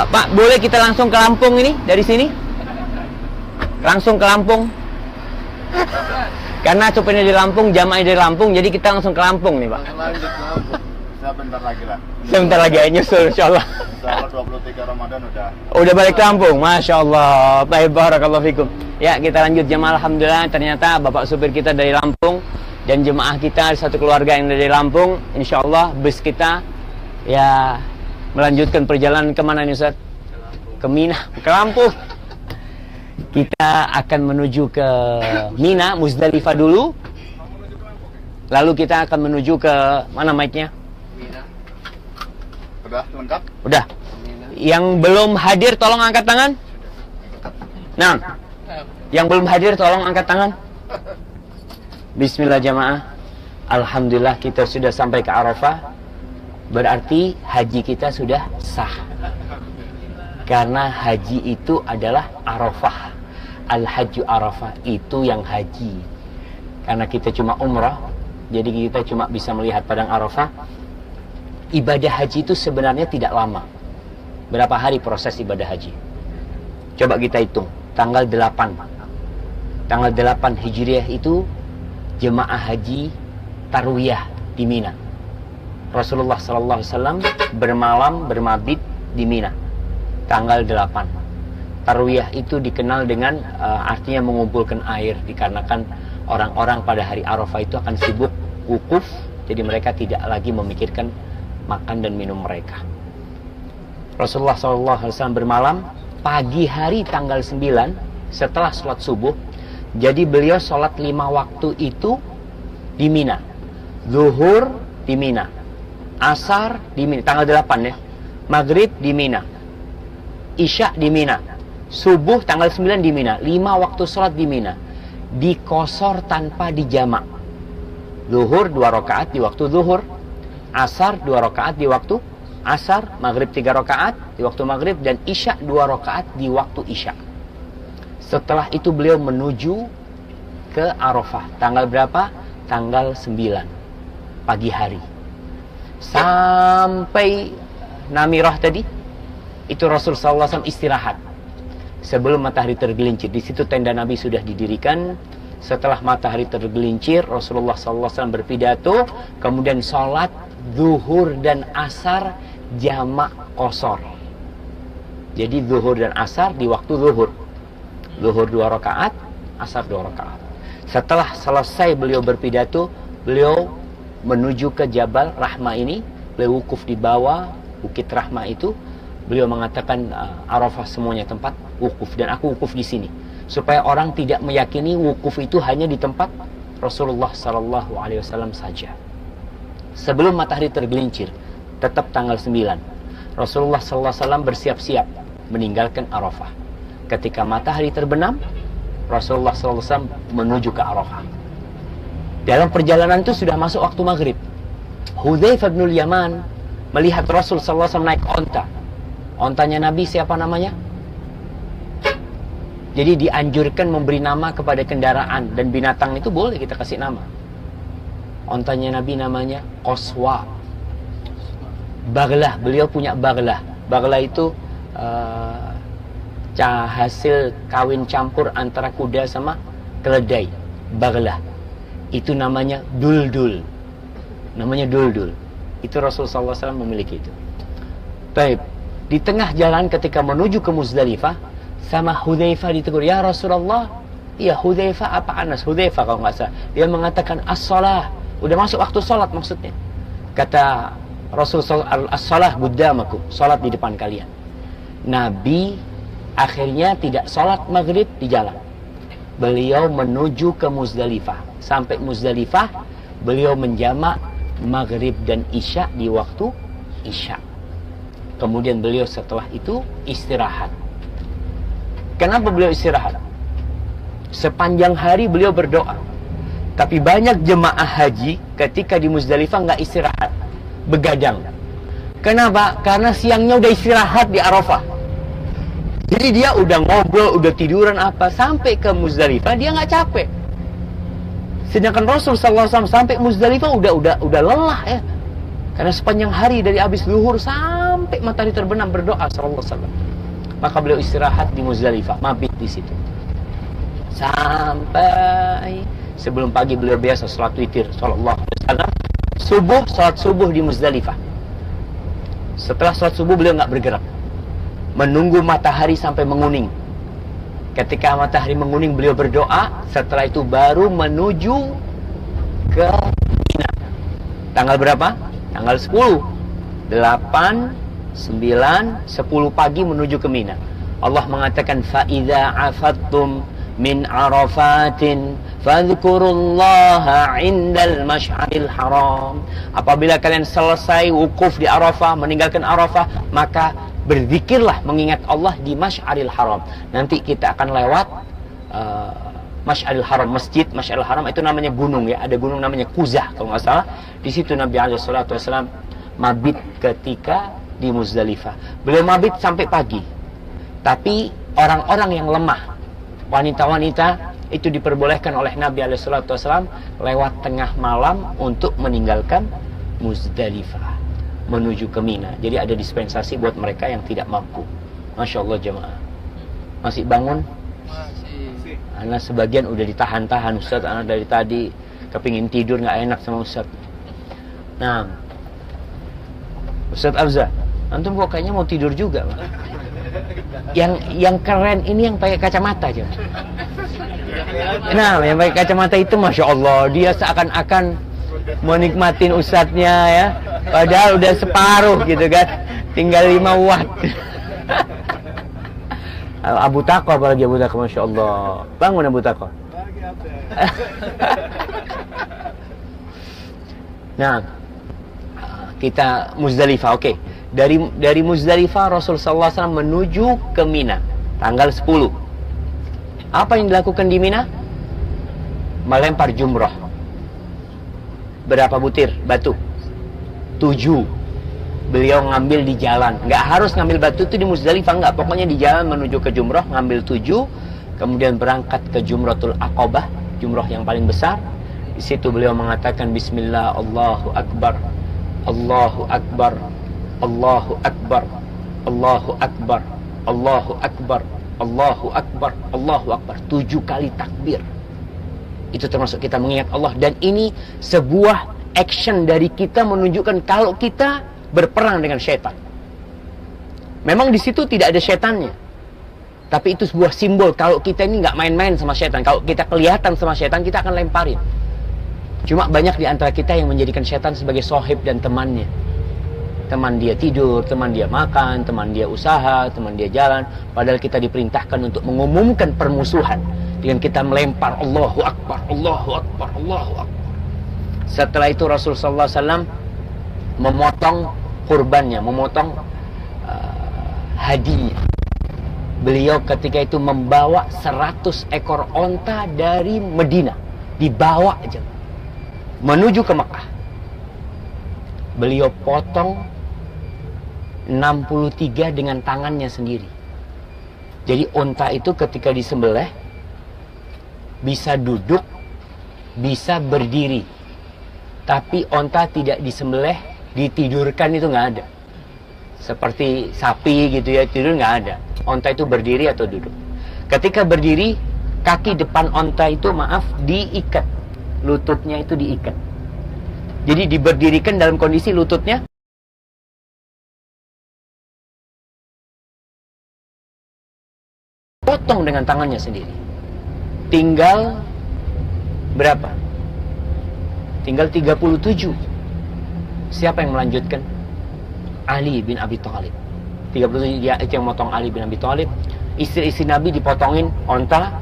Pak, boleh kita langsung ke Lampung ini dari sini? Langsung ke Lampung. Karena supirnya di Lampung, jamaahnya dari Lampung, jadi kita langsung ke Lampung nih, Pak. Lanjut ke Lampung. Saya bentar lagi lah. Sebentar lagi aja nyusul, insyaallah. Insyaallah 23 Ramadan Udah balik ke Lampung, Masya Allah. Baik, barakallahu fikum. Ya, kita lanjut jemaah. Alhamdulillah, ternyata bapak supir kita dari Lampung dan jemaah kita satu keluarga yang dari Lampung. Insyaallah bus kita ya melanjutkan perjalanan kemana nih, Ustaz? Ke Mina, ke Lampung. Kita akan menuju ke Mina, Muzdalifah dulu. Lalu kita akan menuju ke mana mic-nya? Udah lengkap? Udah. Yang belum hadir tolong angkat tangan. Nah, yang belum hadir tolong angkat tangan. Bismillah jamaah. Alhamdulillah kita sudah sampai ke Arafah. Berarti haji kita sudah sah. Karena haji itu adalah Arafah. Al-Hajju Arafah, itu yang haji. Karena kita cuma umrah, jadi kita cuma bisa melihat padang Arafah. Ibadah haji itu sebenarnya tidak lama. Berapa hari proses ibadah haji? Coba kita hitung. Tanggal 8. Tanggal 8 Hijriah itu jemaah haji tarwiyah di Mina. Rasulullah SAW bermalam bermabit di Mina. Tanggal 8. Tarwiyah itu dikenal dengan artinya mengumpulkan air, dikarenakan orang-orang pada hari Arafah itu akan sibuk wukuf, jadi mereka tidak lagi memikirkan makan dan minum mereka. Rasulullah SAW bermalam pagi hari tanggal 9 setelah sholat subuh. Jadi beliau sholat 5 waktu itu di Mina, zuhur di Mina, asar di Mina, tanggal 8 ya, maghrib di Mina, isya di Mina, subuh tanggal 9 di Mina, 5 waktu sholat di Mina, dikosor tanpa dijamak. Zuhur 2 rakaat di waktu zuhur, asar 2 rakaat di waktu asar, maghrib 3 rakaat di waktu maghrib, dan isya 2 rakaat di waktu isya. Setelah itu beliau menuju ke Arafah. Tanggal berapa? Tanggal 9 pagi hari. Sampai Namirah tadi, itu Rasulullah SAW istirahat sebelum matahari tergelincir. Di situ tenda Nabi sudah didirikan. Setelah matahari tergelincir, Rasulullah SAW berpidato, kemudian sholat zuhur dan asar jamak qasar. Jadi zuhur dan asar di waktu zuhur. Zuhur 2 rakaat, asar 2 rakaat. Setelah selesai beliau berpidato, beliau menuju ke Jabal Rahmah ini. Beliau wukuf di bawah Bukit Rahmah itu. Beliau mengatakan Arafah semuanya tempat wukuf, dan aku wukuf di sini, supaya orang tidak meyakini wukuf itu hanya di tempat Rasulullah SAW saja. Sebelum matahari tergelincir, tetap tanggal 9, Rasulullah SAW bersiap-siap meninggalkan Arafah. Ketika matahari terbenam, Rasulullah SAW menuju ke Arafah. Dalam perjalanan itu sudah masuk waktu maghrib. Hudzaifah bin Yaman melihat Rasul SAW naik onta. Ontanya Nabi siapa namanya? Jadi dianjurkan memberi nama kepada kendaraan dan binatang itu boleh kita kasih nama. Ontanya Nabi namanya Qaswa. Baghlah, beliau punya baghlah. Baghlah itu hasil kawin campur antara kuda sama keledai. Baghlah. Itu namanya duldul. Namanya duldul. Itu Rasulullah SAW memiliki itu. Baik. Di tengah jalan ketika menuju ke Muzdalifah, sama Hudzaifah ditegur, "Ya Rasulullah." Iya, Hudzaifah apa Anas? Hudzaifah kalau nggak salah. Dia mengatakan as-shalah. Udah masuk waktu sholat maksudnya. Kata Rasulullah, as-shalah qaddamakum. Sholat di depan kalian. Nabi akhirnya tidak sholat maghrib di jalan. Beliau menuju ke Muzdalifah. Sampai Muzdalifah, beliau menjamak maghrib dan isya di waktu isya. Kemudian beliau setelah itu istirahat. Kenapa beliau istirahat? Sepanjang hari beliau berdoa. Tapi banyak jemaah haji ketika di Muzdalifah nggak istirahat, begadang. Kenapa? Karena siangnya udah istirahat di Arafah. Jadi dia udah ngobrol, udah tiduran apa, sampai ke Muzdalifah dia nggak capek. Sedangkan Rasul SAW sampai Muzdalifah udah lelah ya. Karena sepanjang hari dari habis zuhur sampai matahari terbenam berdoa sallallahu alaihi wasallam. Maka beliau istirahat di Muzdalifah, mabit di situ. Sampai sebelum pagi beliau biasa salat witir sallallahu alaihi wasallam. Subuh, salat subuh di Muzdalifah. Setelah salat subuh beliau enggak bergerak. Menunggu matahari sampai menguning. Ketika matahari menguning beliau berdoa, setelah itu baru menuju ke Mina. Tanggal berapa? Tanggal 10, 8, 9, 10 pagi menuju ke Mina. Allah mengatakan فَإِذَا عَفَدْتُمْ مِنْ عَرَفَاتٍ فَاذْكُرُوا اللَّهَ عِنْدَ الْمَشْعَرِ الْحَرَامِ. Apabila kalian selesai wukuf di Arafah, meninggalkan Arafah, maka berzikirlah mengingat Allah di Masy'aril Haram. Nanti kita akan lewat Masy'aril Haram, masjid Masy'aril Haram itu namanya gunung ya, ada gunung namanya Quzah kalau nggak salah. Di situ Nabi SAW mabit ketika di Muzdalifah. Beliau mabit sampai pagi. Tapi orang-orang yang lemah, wanita-wanita itu diperbolehkan oleh Nabi SAW lewat tengah malam untuk meninggalkan Muzdalifah menuju ke Mina. Jadi ada dispensasi buat mereka yang tidak mampu. Masya Allah jemaah. Masih bangun? Masih. Anak sebagian udah ditahan-tahan Ustaz, anak dari tadi kepingin tidur nggak enak sama Ustaz. Nah, Ustaz Afza, antum kok kayaknya mau tidur juga, Pak? Yang keren ini yang pakai kacamata aja. Nah, yang pakai kacamata itu Masya Allah, dia seakan-akan menikmatin Ustadznya ya. Padahal udah separuh gitu kan, tinggal 5 watt. Abu Tako apalagi Abu Tako, Masya Allah. Bangun Abu Tako. Nah, kita Muzdalifah. Oke. Dari Muzdalifah Rasul sallallahu alaihi wasallam menuju ke Mina tanggal 10. Apa yang dilakukan di Mina? Melempar jumrah. Berapa butir batu? 7. Beliau ngambil di jalan. Nggak harus ngambil batu itu di Muzdalifah, nggak. Pokoknya di jalan menuju ke jumrah, ngambil 7. Kemudian berangkat ke Jumratul Aqabah, jumrah yang paling besar. Di situ beliau mengatakan Bismillah, Allahu Akbar, Allahu Akbar, Allahu Akbar, Allahu Akbar, Allahu Akbar, Allahu Akbar, Allahu Akbar. 7 kali takbir. Itu termasuk kita mengingat Allah. Dan ini sebuah action dari kita menunjukkan kalau kita berperang dengan syaitan. Memang di situ tidak ada syaitannya, tapi itu sebuah simbol kalau kita ini nggak main-main sama syaitan. Kalau kita kelihatan sama syaitan, kita akan lemparin. Cuma banyak di antara kita yang menjadikan syaitan sebagai sohib dan temannya. Teman dia tidur, teman dia makan, teman dia usaha, teman dia jalan. Padahal kita diperintahkan untuk mengumumkan permusuhan dengan kita melempar Allahu Akbar, Allahu Akbar, Allahu Akbar. Setelah itu Rasulullah SAW memotong kurbannya, memotong hadiah. Beliau ketika itu membawa 100 ekor onta dari Medina, dibawa aja menuju ke Mekah. Beliau potong 63 dengan tangannya sendiri. Jadi onta itu ketika disembelih bisa duduk, bisa berdiri. Tapi onta tidak disembelih ditidurkan, itu nggak ada. Seperti sapi gitu ya, tidur nggak ada. Onta itu berdiri atau duduk. Ketika berdiri, kaki depan onta itu diikat. Lututnya itu diikat. Jadi diberdirikan dalam kondisi lututnya potong dengan tangannya sendiri. Tinggal berapa? Tinggal 37. Siapa yang melanjutkan? Ali bin Abi Thalib. 37 dia itu yang motong, Ali bin Abi Thalib. Istri-istri Nabi dipotongin onta,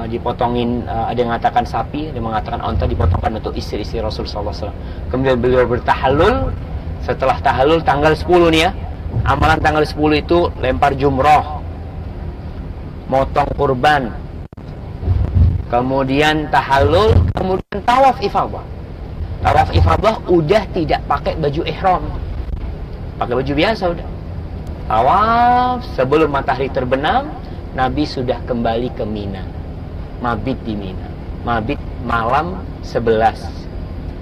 dipotongin, ada yang mengatakan sapi, ada yang mengatakan onta, dipotongkan untuk istri-istri Rasul sallallahu alaihi wasallam. Kemudian beliau bertahallul. Setelah tahallul tanggal 10 nih ya. Amalan tanggal 10 itu lempar jumrah, motong kurban, kemudian tahallul, kemudian tawaf ifadah. Tawaf ifadah udah tidak pakai baju ihram, pakai baju biasa udah. Tawaf sebelum matahari terbenam, Nabi sudah kembali ke Mina, mabit di Mina. Mabit malam 11,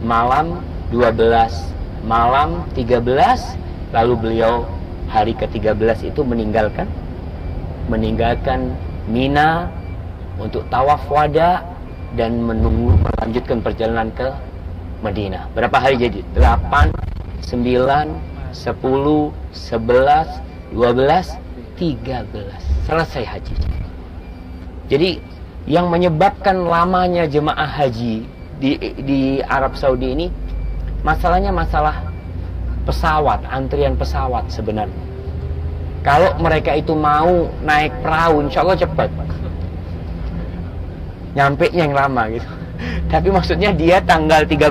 malam 12, malam 13, lalu beliau hari ke-13 itu meninggalkan Mina untuk tawaf wada dan melanjutkan perjalanan ke Madinah. Berapa hari jadi? 8, 9, 10, 11, 12, 13. Selesai haji. Jadi yang menyebabkan lamanya jemaah haji di Arab Saudi ini, masalahnya masalah pesawat, antrian pesawat sebenarnya. Kalau mereka itu mau naik perahu, insya Allah cepat. Nyampe yang lama gitu. Tapi maksudnya dia tanggal 13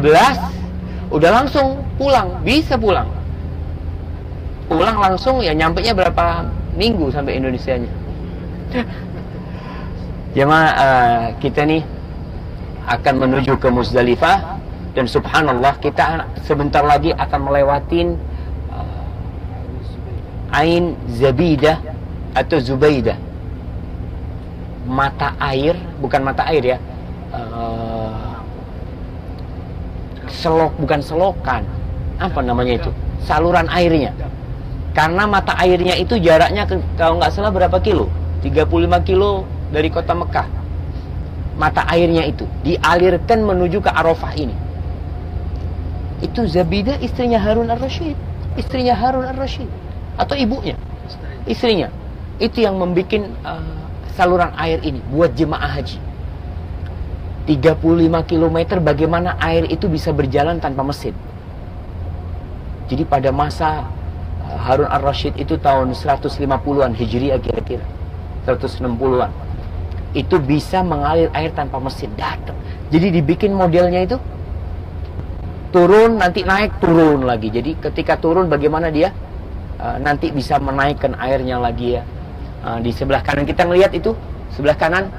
udah langsung pulang, bisa pulang. Pulang langsung ya, nyampenya berapa minggu sampai Indonesianya. Jemaah kita nih akan menuju ke Muzdalifah, dan subhanallah kita sebentar lagi akan melewatin Ain Zabidah atau Zubaidah. Mata air, bukan mata air ya, bukan selokan, apa namanya itu, saluran airnya. Karena mata airnya itu jaraknya kalau nggak salah berapa kilo, 35 kilo dari kota Mekah. Mata airnya itu dialirkan menuju ke Arafah ini. Itu Zabidah istrinya Harun ar-Rasyid, istrinya Harun ar-Rasyid, atau ibunya, istrinya. Itu yang membuat saluran air ini buat jemaah haji. 35 km bagaimana air itu bisa berjalan tanpa mesin. Jadi pada masa Harun ar-Rasyid itu tahun 150-an Hijriah kira-kira, 160-an, itu bisa mengalir air tanpa mesin, datang. Jadi dibikin modelnya itu turun, nanti naik, turun lagi. Jadi ketika turun bagaimana dia nanti bisa menaikkan airnya lagi ya. Di sebelah kanan kita ngelihat itu, sebelah kanan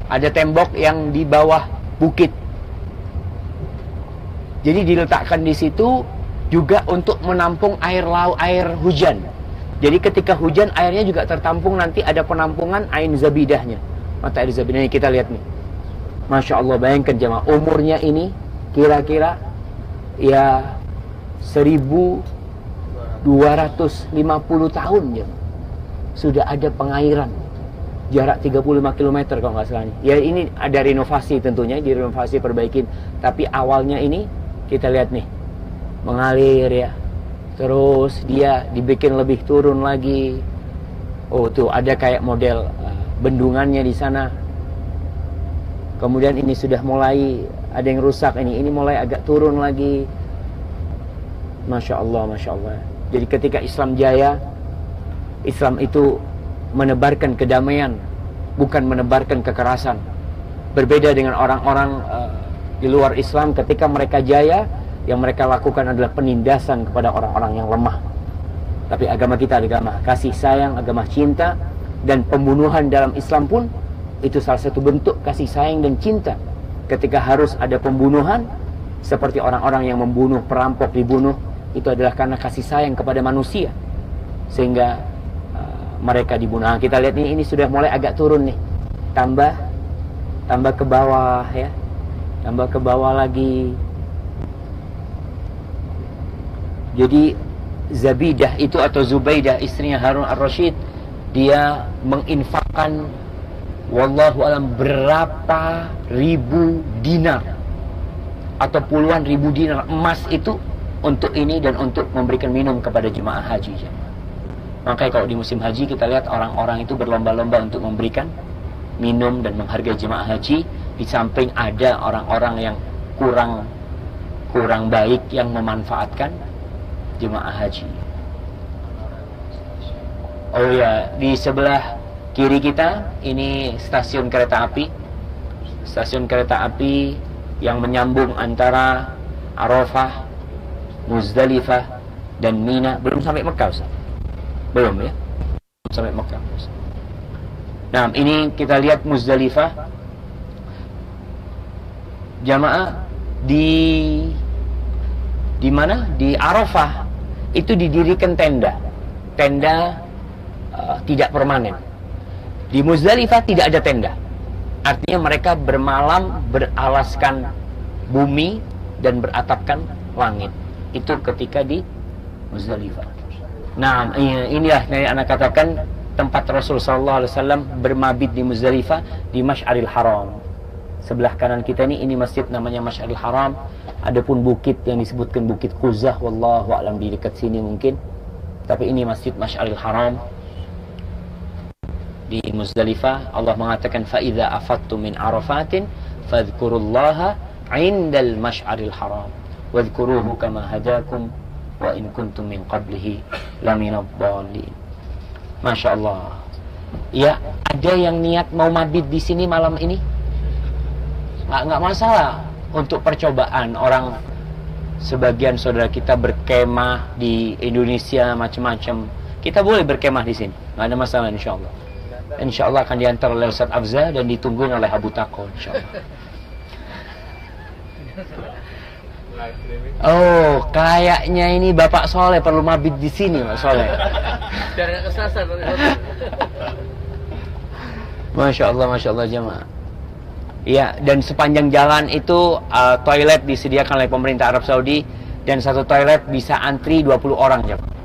ada tembok yang di bawah bukit. Jadi diletakkan di situ juga untuk menampung air laut, air hujan. Jadi ketika hujan airnya juga tertampung, nanti ada penampungan air zabidahnya. Mata air zabidahnya kita lihat nih. Masya Allah, bayangkan jemaah, umurnya ini kira-kira ya 1250 tahun ya. Sudah ada pengairan. Jarak 35 km kalau nggak salah. Ya ini ada renovasi tentunya, direnovasi, perbaikin. Tapi awalnya ini kita lihat nih, mengalir ya. Terus dia dibikin lebih turun lagi. Oh tuh ada kayak model bendungannya di sana. Kemudian ini sudah mulai ada yang rusak, ini mulai agak turun lagi. Masya Allah, Masya Allah. Jadi ketika Islam jaya, Islam itu menebarkan kedamaian, bukan menebarkan kekerasan. Berbeda dengan orang-orang di luar Islam, ketika mereka jaya, yang mereka lakukan adalah penindasan kepada orang-orang yang lemah. Tapi agama kita agama kasih sayang, agama cinta, dan pembunuhan dalam Islam pun itu salah satu bentuk kasih sayang dan cinta. Ketika harus ada pembunuhan, seperti orang-orang yang membunuh, perampok dibunuh, itu adalah karena kasih sayang kepada manusia, sehingga mereka dibunuh. Nah, kita lihat ini sudah mulai agak turun nih, tambah ke bawah ya, tambah ke bawah lagi. Jadi Zabidah itu atau Zubaidah, istrinya Harun ar-Rasyid, dia menginfakkan wallahu alam berapa ribu dinar atau puluhan ribu dinar emas itu untuk ini dan untuk memberikan minum kepada jemaah haji. Makanya kalau di musim haji kita lihat orang-orang itu berlomba-lomba untuk memberikan minum dan menghargai jemaah haji. Di samping ada orang-orang yang kurang baik yang memanfaatkan jemaah haji. Oh ya, di sebelah kiri kita ini stasiun kereta api. Stasiun kereta api yang menyambung antara Arafah, Muzdalifah dan Mina. Belum sampai Mekah, Ustaz. Belum ya? Belum sampai Mekah, Ustaz. Nah, ini kita lihat Muzdalifah. Jamaah di mana? Di Arafah itu didirikan tenda. Tenda tidak permanen. Di Muzdalifah tidak ada tenda. Artinya mereka bermalam beralaskan bumi dan beratapkan langit. Itu ketika di Muzdalifah. Nah, inilah yang anak katakan tempat Rasul sallallahu alaihi wasallam bermabit di Muzdalifah, di Masy'aril Haram. Sebelah kanan kita ini masjid namanya Masy'aril Haram. Adapun bukit yang disebutkan Bukit Quzah, wallahu a'lam, di dekat sini mungkin. Tapi ini masjid Masy'aril Haram di Muzdalifah. Allah mengatakan fa idza afattum min arafatin fadhkurullaha 'indal masy'aril haram wadhkuruhu kama hadakum wa in kuntum min qablihi laminadh dhalin. Masya Allah. Ya, ada yang niat mau mabit di sini malam ini? Nggak masalah untuk percobaan. Orang sebagian saudara kita berkemah di Indonesia macam-macam. Kita boleh berkemah di sini, nggak ada masalah insyaallah. InsyaAllah akan diantar oleh Ustaz Afza dan ditungguin oleh Abu Tako, insyaAllah. Oh, kayaknya ini Bapak Soleh perlu mabit di sini, Pak Soleh. Biar nggak kesasar. Masya Allah jemaah. Ya, dan sepanjang jalan itu toilet disediakan oleh pemerintah Arab Saudi, dan satu toilet bisa antri 20 orang jemaah.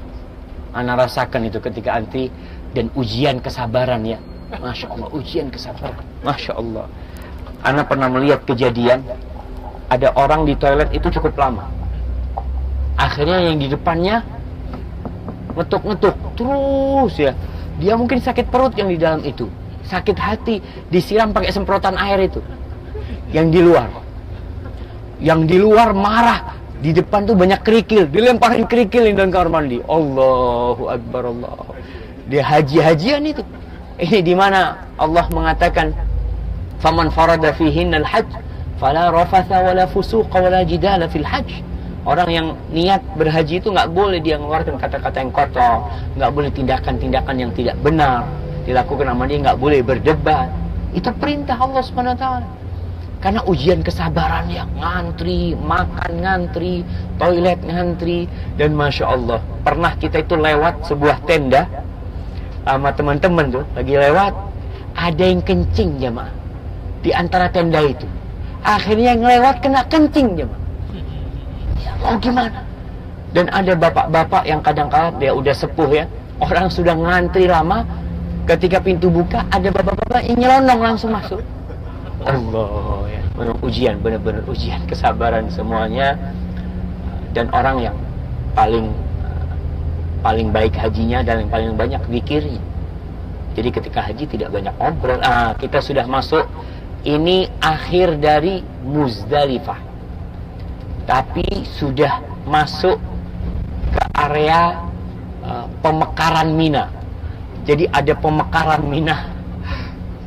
Ana rasakan itu ketika antri. Dan ujian kesabaran ya. Masya Allah, ujian kesabaran. Masya Allah. Ana pernah melihat kejadian, ada orang di toilet itu cukup lama. Akhirnya yang di depannya ngetuk-ngetuk terus ya. Dia mungkin sakit perut yang di dalam itu, sakit hati, disiram pakai semprotan air itu. Yang di luar marah. Di depan tuh banyak kerikil, dilemparin kerikil di dalam kamar mandi. Allahu Akbar, Allah. Dia haji-hajian itu. Ini di mana Allah mengatakan faman farada fihinnal hajj Fala rafatha wala fusuqa wala jidala fil hajj. Orang yang niat berhaji itu nggak boleh dia mengeluarkan kata-kata yang kotor, nggak boleh tindakan-tindakan yang tidak benar dilakukan sama dia, nggak boleh berdebat. Itu perintah Allah Subhanahu wa taala. Karena ujian kesabaran yang ngantri, makan ngantri, toilet ngantri, dan Masya Allah, pernah kita itu lewat sebuah tenda sama teman-teman tuh, lagi lewat, ada yang kencing jemaah di antara tenda itu. Akhirnya yang lewat kena kencing jemaah. Ya, mau gimana? Dan ada bapak-bapak yang kadang-kadang dia udah sepuh ya, orang sudah ngantri lama, ketika pintu buka ada bapak-bapak yang nyelonong langsung masuk. Allah ya, ujian, benar-benar ujian kesabaran semuanya. Dan orang yang paling baik hajinya dan yang paling banyak zikirnya. Jadi ketika haji tidak banyak ngobrol. Kita sudah masuk, ini akhir dari Muzdalifah, tapi sudah masuk ke area pemekaran Mina. Jadi ada pemekaran Mina.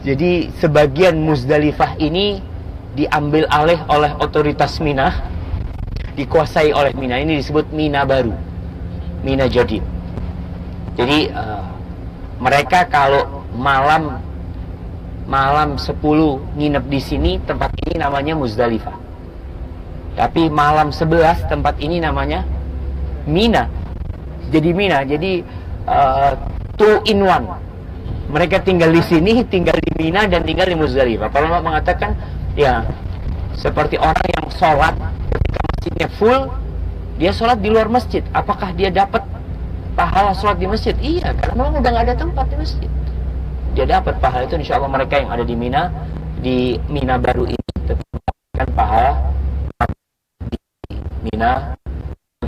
Jadi sebagian Muzdalifah ini diambil alih oleh otoritas Mina, dikuasai oleh Mina. Ini disebut Mina baru, Mina Jadid. Jadi mereka kalau malam 10 nginep di sini, tempat ini namanya Muzdalifah. Tapi malam 11 tempat ini namanya Mina. Jadi Mina, jadi 2 in 1. Mereka tinggal di sini, tinggal di Mina, dan tinggal di Muzdalifah. Kalau mengatakan, ya seperti orang yang sholat ketika masjidnya full, dia sholat di luar masjid. Apakah dia dapat pahala sholat di masjid? Iya, karena memang udah nggak ada tempat di masjid. Dia dapat pahala itu. Insya Allah mereka yang ada di Mina baru ini tetap mendapatkan pahala di Mina.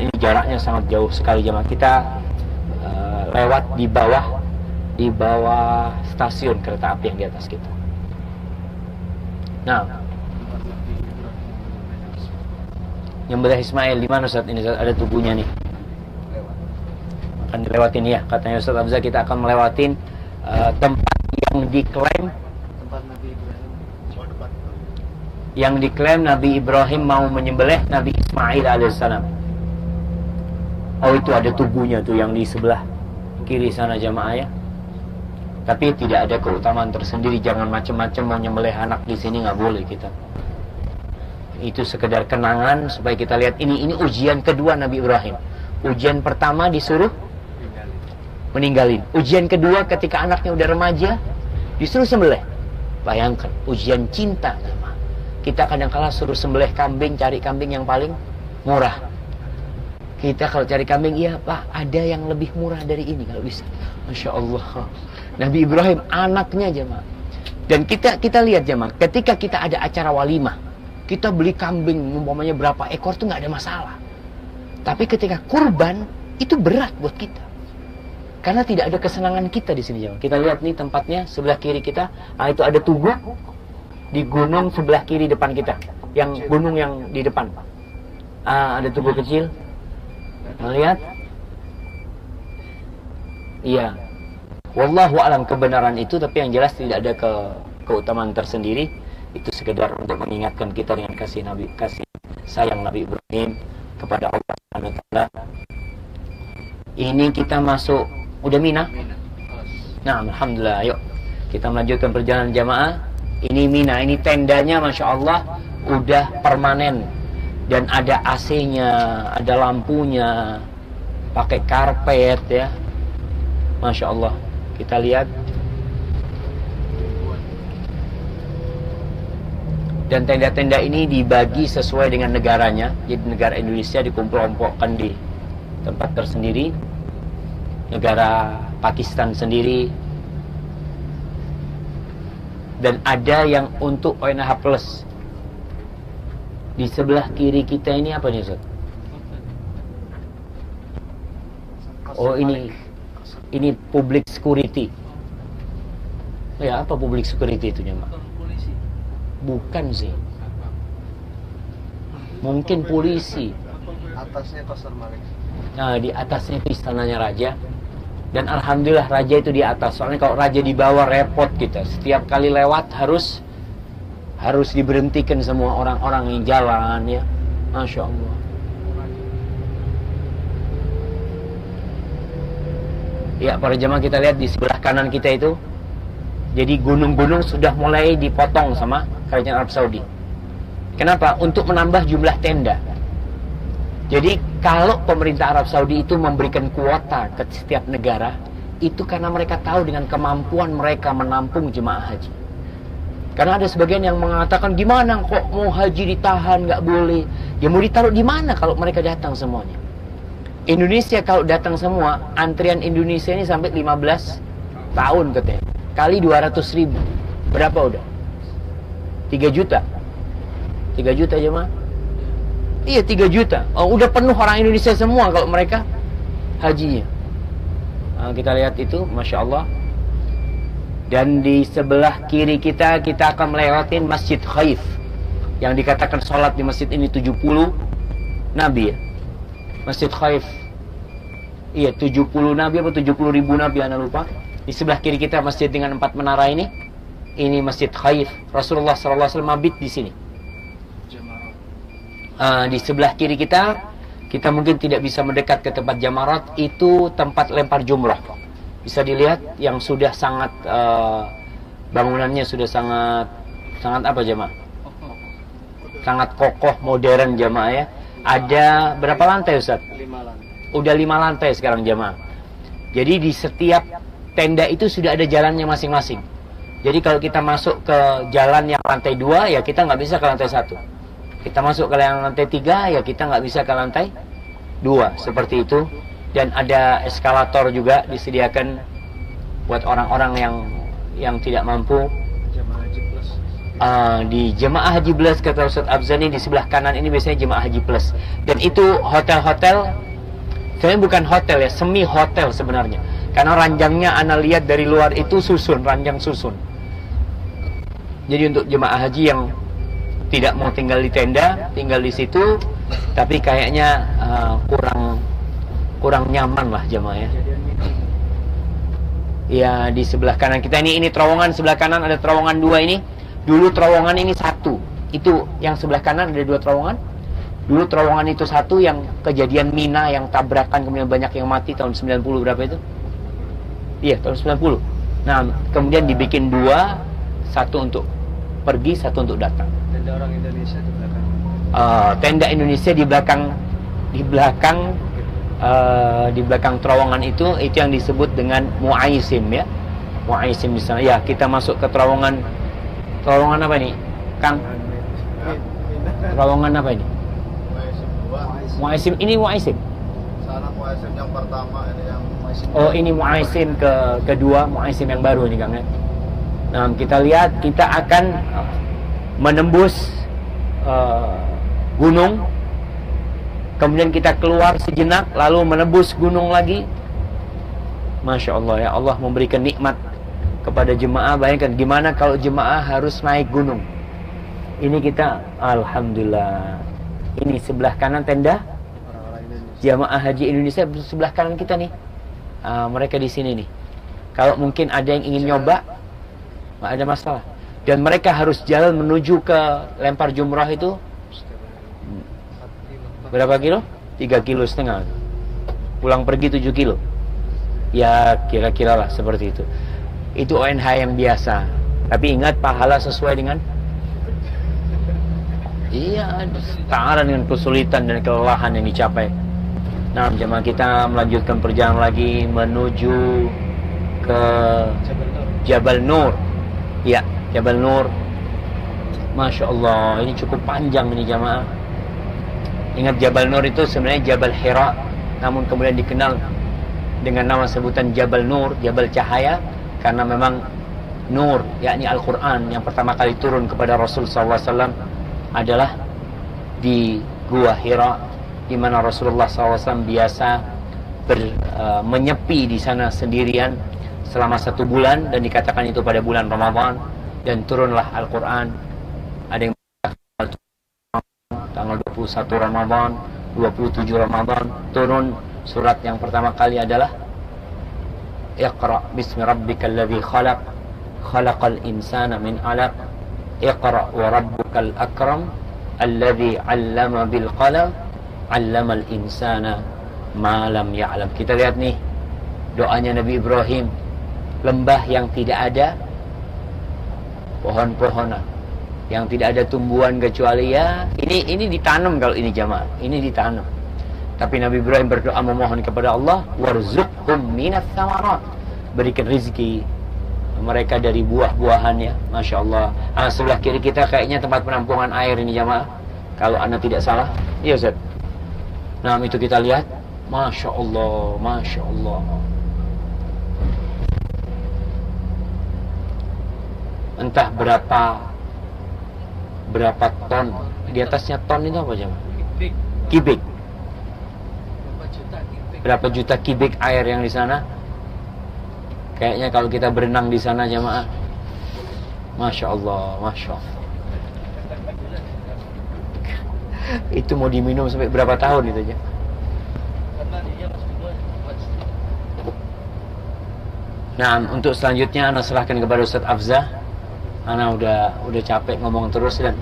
Ini jaraknya sangat jauh sekali jemaah. Kita lewat di bawah stasiun kereta api yang di atas kita. Nah, nyembelih Ismail di mana saat ini? Ada tubuhnya nih. Akan dilewatin ya, katanya Ustaz Hamzah, kita akan melewatin tempat yang diklaim Nabi Ibrahim mau menyembelih Nabi Ismail alaihissalam. Oh, itu ada tubuhnya tuh yang di sebelah kiri sana jamaah ya. Tapi tidak ada keutamaan tersendiri. Jangan macam-macam mau nyembelih anak di sini, nggak boleh kita. Itu sekedar kenangan supaya kita lihat ini ujian kedua Nabi Ibrahim. Ujian pertama disuruh meninggalin. Ujian kedua ketika anaknya udah remaja disuruh sembelih. Bayangkan ujian cinta. Kita kadang-kala suruh sembelih kambing, cari kambing yang paling murah. Kita kalau cari kambing, iya Pak, ada yang lebih murah dari ini kalau bisa. Masya Allah. Nabi Ibrahim anaknya jemaah. Dan kita lihat jemaah, ketika kita ada acara walimah, kita beli kambing umpamanya berapa ekor itu nggak ada masalah. Tapi ketika kurban itu berat buat kita. Karena tidak ada kesenangan kita di sini jemaah. Kita lihat nih tempatnya sebelah kiri kita, itu ada tugu di gunung sebelah kiri depan kita. Yang gunung yang di depan. Ada tugu kecil. Lihat. Iya. Wallahu alam kebenaran itu, tapi yang jelas tidak ada keutamaan tersendiri. Itu sekedar untuk mengingatkan kita dengan kasih sayang Nabi Ibrahim kepada Allah Subhanahu wa taala. Ini kita masuk udah Mina. Nah, alhamdulillah. Yuk kita melanjutkan perjalanan jamaah. Ini Mina, ini tendanya Masya Allah udah permanen dan ada AC-nya, ada lampunya, pakai karpet ya. Masya Allah. Kita lihat. Dan tenda-tenda ini dibagi sesuai dengan negaranya. Jadi negara Indonesia dikumpul-kumpulkan di tempat tersendiri. Negara Pakistan sendiri. Dan ada yang untuk ONH Plus. Di sebelah kiri kita ini apa nih Ustaz? Oh ini public security. Ya, apa public security itu Mak? Bukan sih. Mungkin polisi. Atasnya Pasar Malik. Nah, di atasnya itu istananya raja. Dan alhamdulillah raja itu di atas. Soalnya kalau raja di bawah repot kita. Setiap kali lewat harus harus diberhentikan semua orang-orang yang jalan ya. Masya Allah. Ya, para jemaah, kita lihat di sebelah kanan kita itu, jadi gunung-gunung sudah mulai dipotong sama kerajaan Arab Saudi. Kenapa? Untuk menambah jumlah tenda. Jadi kalau pemerintah Arab Saudi itu memberikan kuota ke setiap negara, itu karena mereka tahu dengan kemampuan mereka menampung jemaah haji. Karena ada sebagian yang mengatakan, gimana kok mau haji ditahan, nggak boleh. Ya mau ditaruh di mana kalau mereka datang semuanya? Indonesia kalau datang semua, antrian Indonesia ini sampai 15 tahun katanya. Kali 200.000. Berapa udah? 3 juta. 3 juta jemaah? Iya, 3 juta. Oh, udah penuh orang Indonesia semua kalau mereka hajinya. Nah, kita lihat itu, Masya Allah. Dan di sebelah kiri kita akan melewatin Masjid Khaif, yang dikatakan sholat di masjid ini 70 Nabi ya. Masjid Khaif, iya 70 Nabi apa 70.000 Nabi, anda lupa. Di sebelah kiri kita masjid dengan 4 menara ini Masjid Khaif. Rasulullah SAW mabit di sini. Di sebelah kiri kita mungkin tidak bisa mendekat ke tempat jamarat, itu tempat lempar jumrah. Bisa dilihat yang sudah sangat bangunannya sudah sangat apa jemaah? Sangat kokoh, modern jemaah ya. Ada berapa lantai Ustaz? 5 lantai. Udah 5 lantai sekarang jemaah. Jadi di setiap tenda itu sudah ada jalannya masing-masing. Jadi kalau kita masuk ke jalan yang lantai 2, ya kita nggak bisa ke lantai 1. Kita masuk ke yang lantai 3, ya kita nggak bisa ke lantai 2. Seperti itu. Dan ada eskalator juga disediakan buat orang-orang yang tidak mampu. Jemaah Haji Plus. Di Jemaah Haji Plus, kata Ustaz Abzani, di sebelah kanan ini biasanya Jemaah Haji Plus. Dan itu hotel-hotel, sebenarnya bukan hotel ya, semi hotel sebenarnya. Karena ranjangnya ana lihat dari luar itu susun, ranjang susun. Jadi untuk jemaah haji yang tidak mau tinggal di tenda, tinggal di situ, tapi kayaknya kurang nyaman lah jemaah ya. Ya, di sebelah kanan kita ini terowongan, sebelah kanan ada terowongan 2 ini. Dulu terowongan ini 1. Itu yang sebelah kanan ada 2 terowongan. Dulu terowongan itu 1 yang kejadian Mina yang tabrakan kemudian banyak yang mati tahun 90 berapa itu? Iya, tahun 90. Nah, kemudian dibikin 2, 1 untuk pergi, 1 untuk datang. Tenda orang Indonesia di belakang. Tenda Indonesia di belakang terowongan itu yang disebut dengan Muaisim ya. Muaisim di sana. Ya, kita masuk ke terowongan apa ini? Kang? Terowongan apa ini? Muaisim ini Muaisim. Sana Muaisim yang pertama, ini yang Muaisim. Oh, ini Muaisim kedua, Muaisim yang baru ini Kang ya. Nah, kita lihat kita akan menembus gunung. Kemudian kita keluar sejenak, lalu menembus gunung lagi. Masya Allah ya, Allah memberikan nikmat kepada jemaah. Bayangkan gimana kalau jemaah harus naik gunung. Ini kita, alhamdulillah. Ini sebelah kanan tenda jemaah haji Indonesia, sebelah kanan kita nih. Mereka di sini nih. Kalau mungkin ada yang ingin nyoba, nggak ada masalah. Dan mereka harus jalan menuju ke lempar jumrah itu berapa kilo? 3,5 kilo. Pulang pergi 7 kilo. Ya kira-kira lah seperti itu. Itu ONH yang biasa. Tapi ingat, pahala sesuai dengan, iya, setara dengan kesulitan dan kelelahan yang dicapai. Nah, jemaah kita melanjutkan perjalanan lagi menuju ke Jabal Nur. Ya, Jabal Nur. Masya Allah, ini cukup panjang ini jemaah. Ingat, Jabal Nur itu sebenarnya Jabal Hira, namun kemudian dikenal dengan nama sebutan Jabal Nur, Jabal Cahaya, karena memang Nur, yakni Al-Quran yang pertama kali turun kepada Rasul SAW adalah di Gua Hira, di mana Rasulullah SAW biasa menyepi di sana sendirian selama 1 bulan, dan dikatakan itu pada bulan Ramadan, dan turunlah Al-Quran. Ada yang tanggal 21 Ramadan, 27 Ramadan turun surat yang pertama kali adalah Iqra bismi rabbikal ladzi khalaq, khalaqal insana min 'alaq, Iqra wa rabbukal akram alladzi 'allama bil qalam 'allamal insana ma lam ya'lam. Kita lihat nih doanya Nabi Ibrahim, lembah yang tidak ada pohon-pohonan, yang tidak ada tumbuhan kecuali ya ini ditanam. Kalau ini jamaah, ini ditanam. Tapi Nabi Ibrahim berdoa memohon kepada Allah, warzuqhum minas thamarat, berikan rezeki mereka dari buah-buahannya. Masya Allah. Sebelah kiri kita kayaknya tempat penampungan air ini jamaah, kalau anda tidak salah. Iya Ustaz. Nah itu kita lihat, Masya Allah, Masya Allah. Entah berapa ton. Di atasnya ton itu apa jemaah? Kubik. Berapa juta kubik air yang di sana? Kayaknya kalau kita berenang di sana jemaah, Masya Allah, Masya Allah. Itu mau diminum sampai berapa tahun itu aja? Nah, untuk selanjutnya Ana serahkan kepada Ustaz Afzah. Ana udah capek ngomong terus dan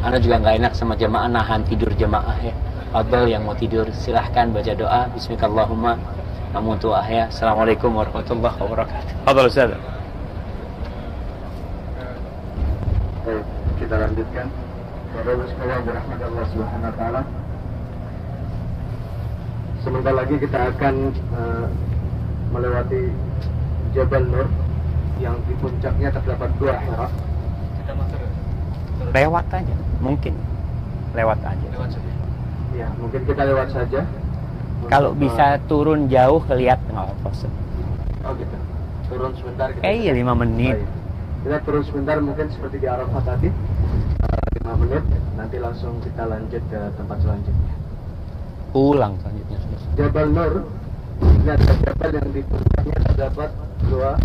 Ana juga nggak enak sama jemaah, nahan tidur jemaah ya. Fadhal yang mau tidur silahkan baca doa. Bismillahirrahmanirrahim. Namun tuah ya. Assalamualaikum warahmatullahi wabarakatuh. Fadhal Ustaz. Baik, kita lanjutkan. Bapak sekalian dirahmati Allah Subhanahu wa taala. Sebentar lagi kita akan melewati Jabal Nur yang di puncaknya terdapat dua Hira. Lewat aja, mungkin lewat aja. Ya, mungkin kita lewat saja. Kalau bisa turun jauh lihat nggak apa-apa. Oh gitu. Turun sebentar. Iya 5 menit. Baik. Kita turun sebentar mungkin seperti di Arafah tadi. 5 menit. Nanti langsung kita lanjut ke tempat selanjutnya. Pulang selanjutnya. Jabal Nur ini adalah jabal yang di puncaknya terdapat dua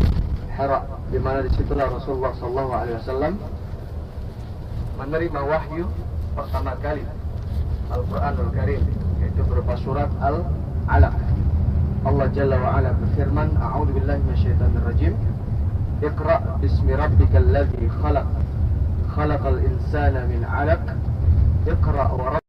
Hira, di mana disitulah Rasulullah SAW menerima wahyu pertama kali Al-Quranul Karim, yaitu berupa surat Al-Alaq. Allah Jalla wa Ala berfirman, A'udzu billahi minasyaitonir rajim. Iqra bismi rabbikal ladzi khalaq. Khalaqal insana min 'alaq. Iqra wa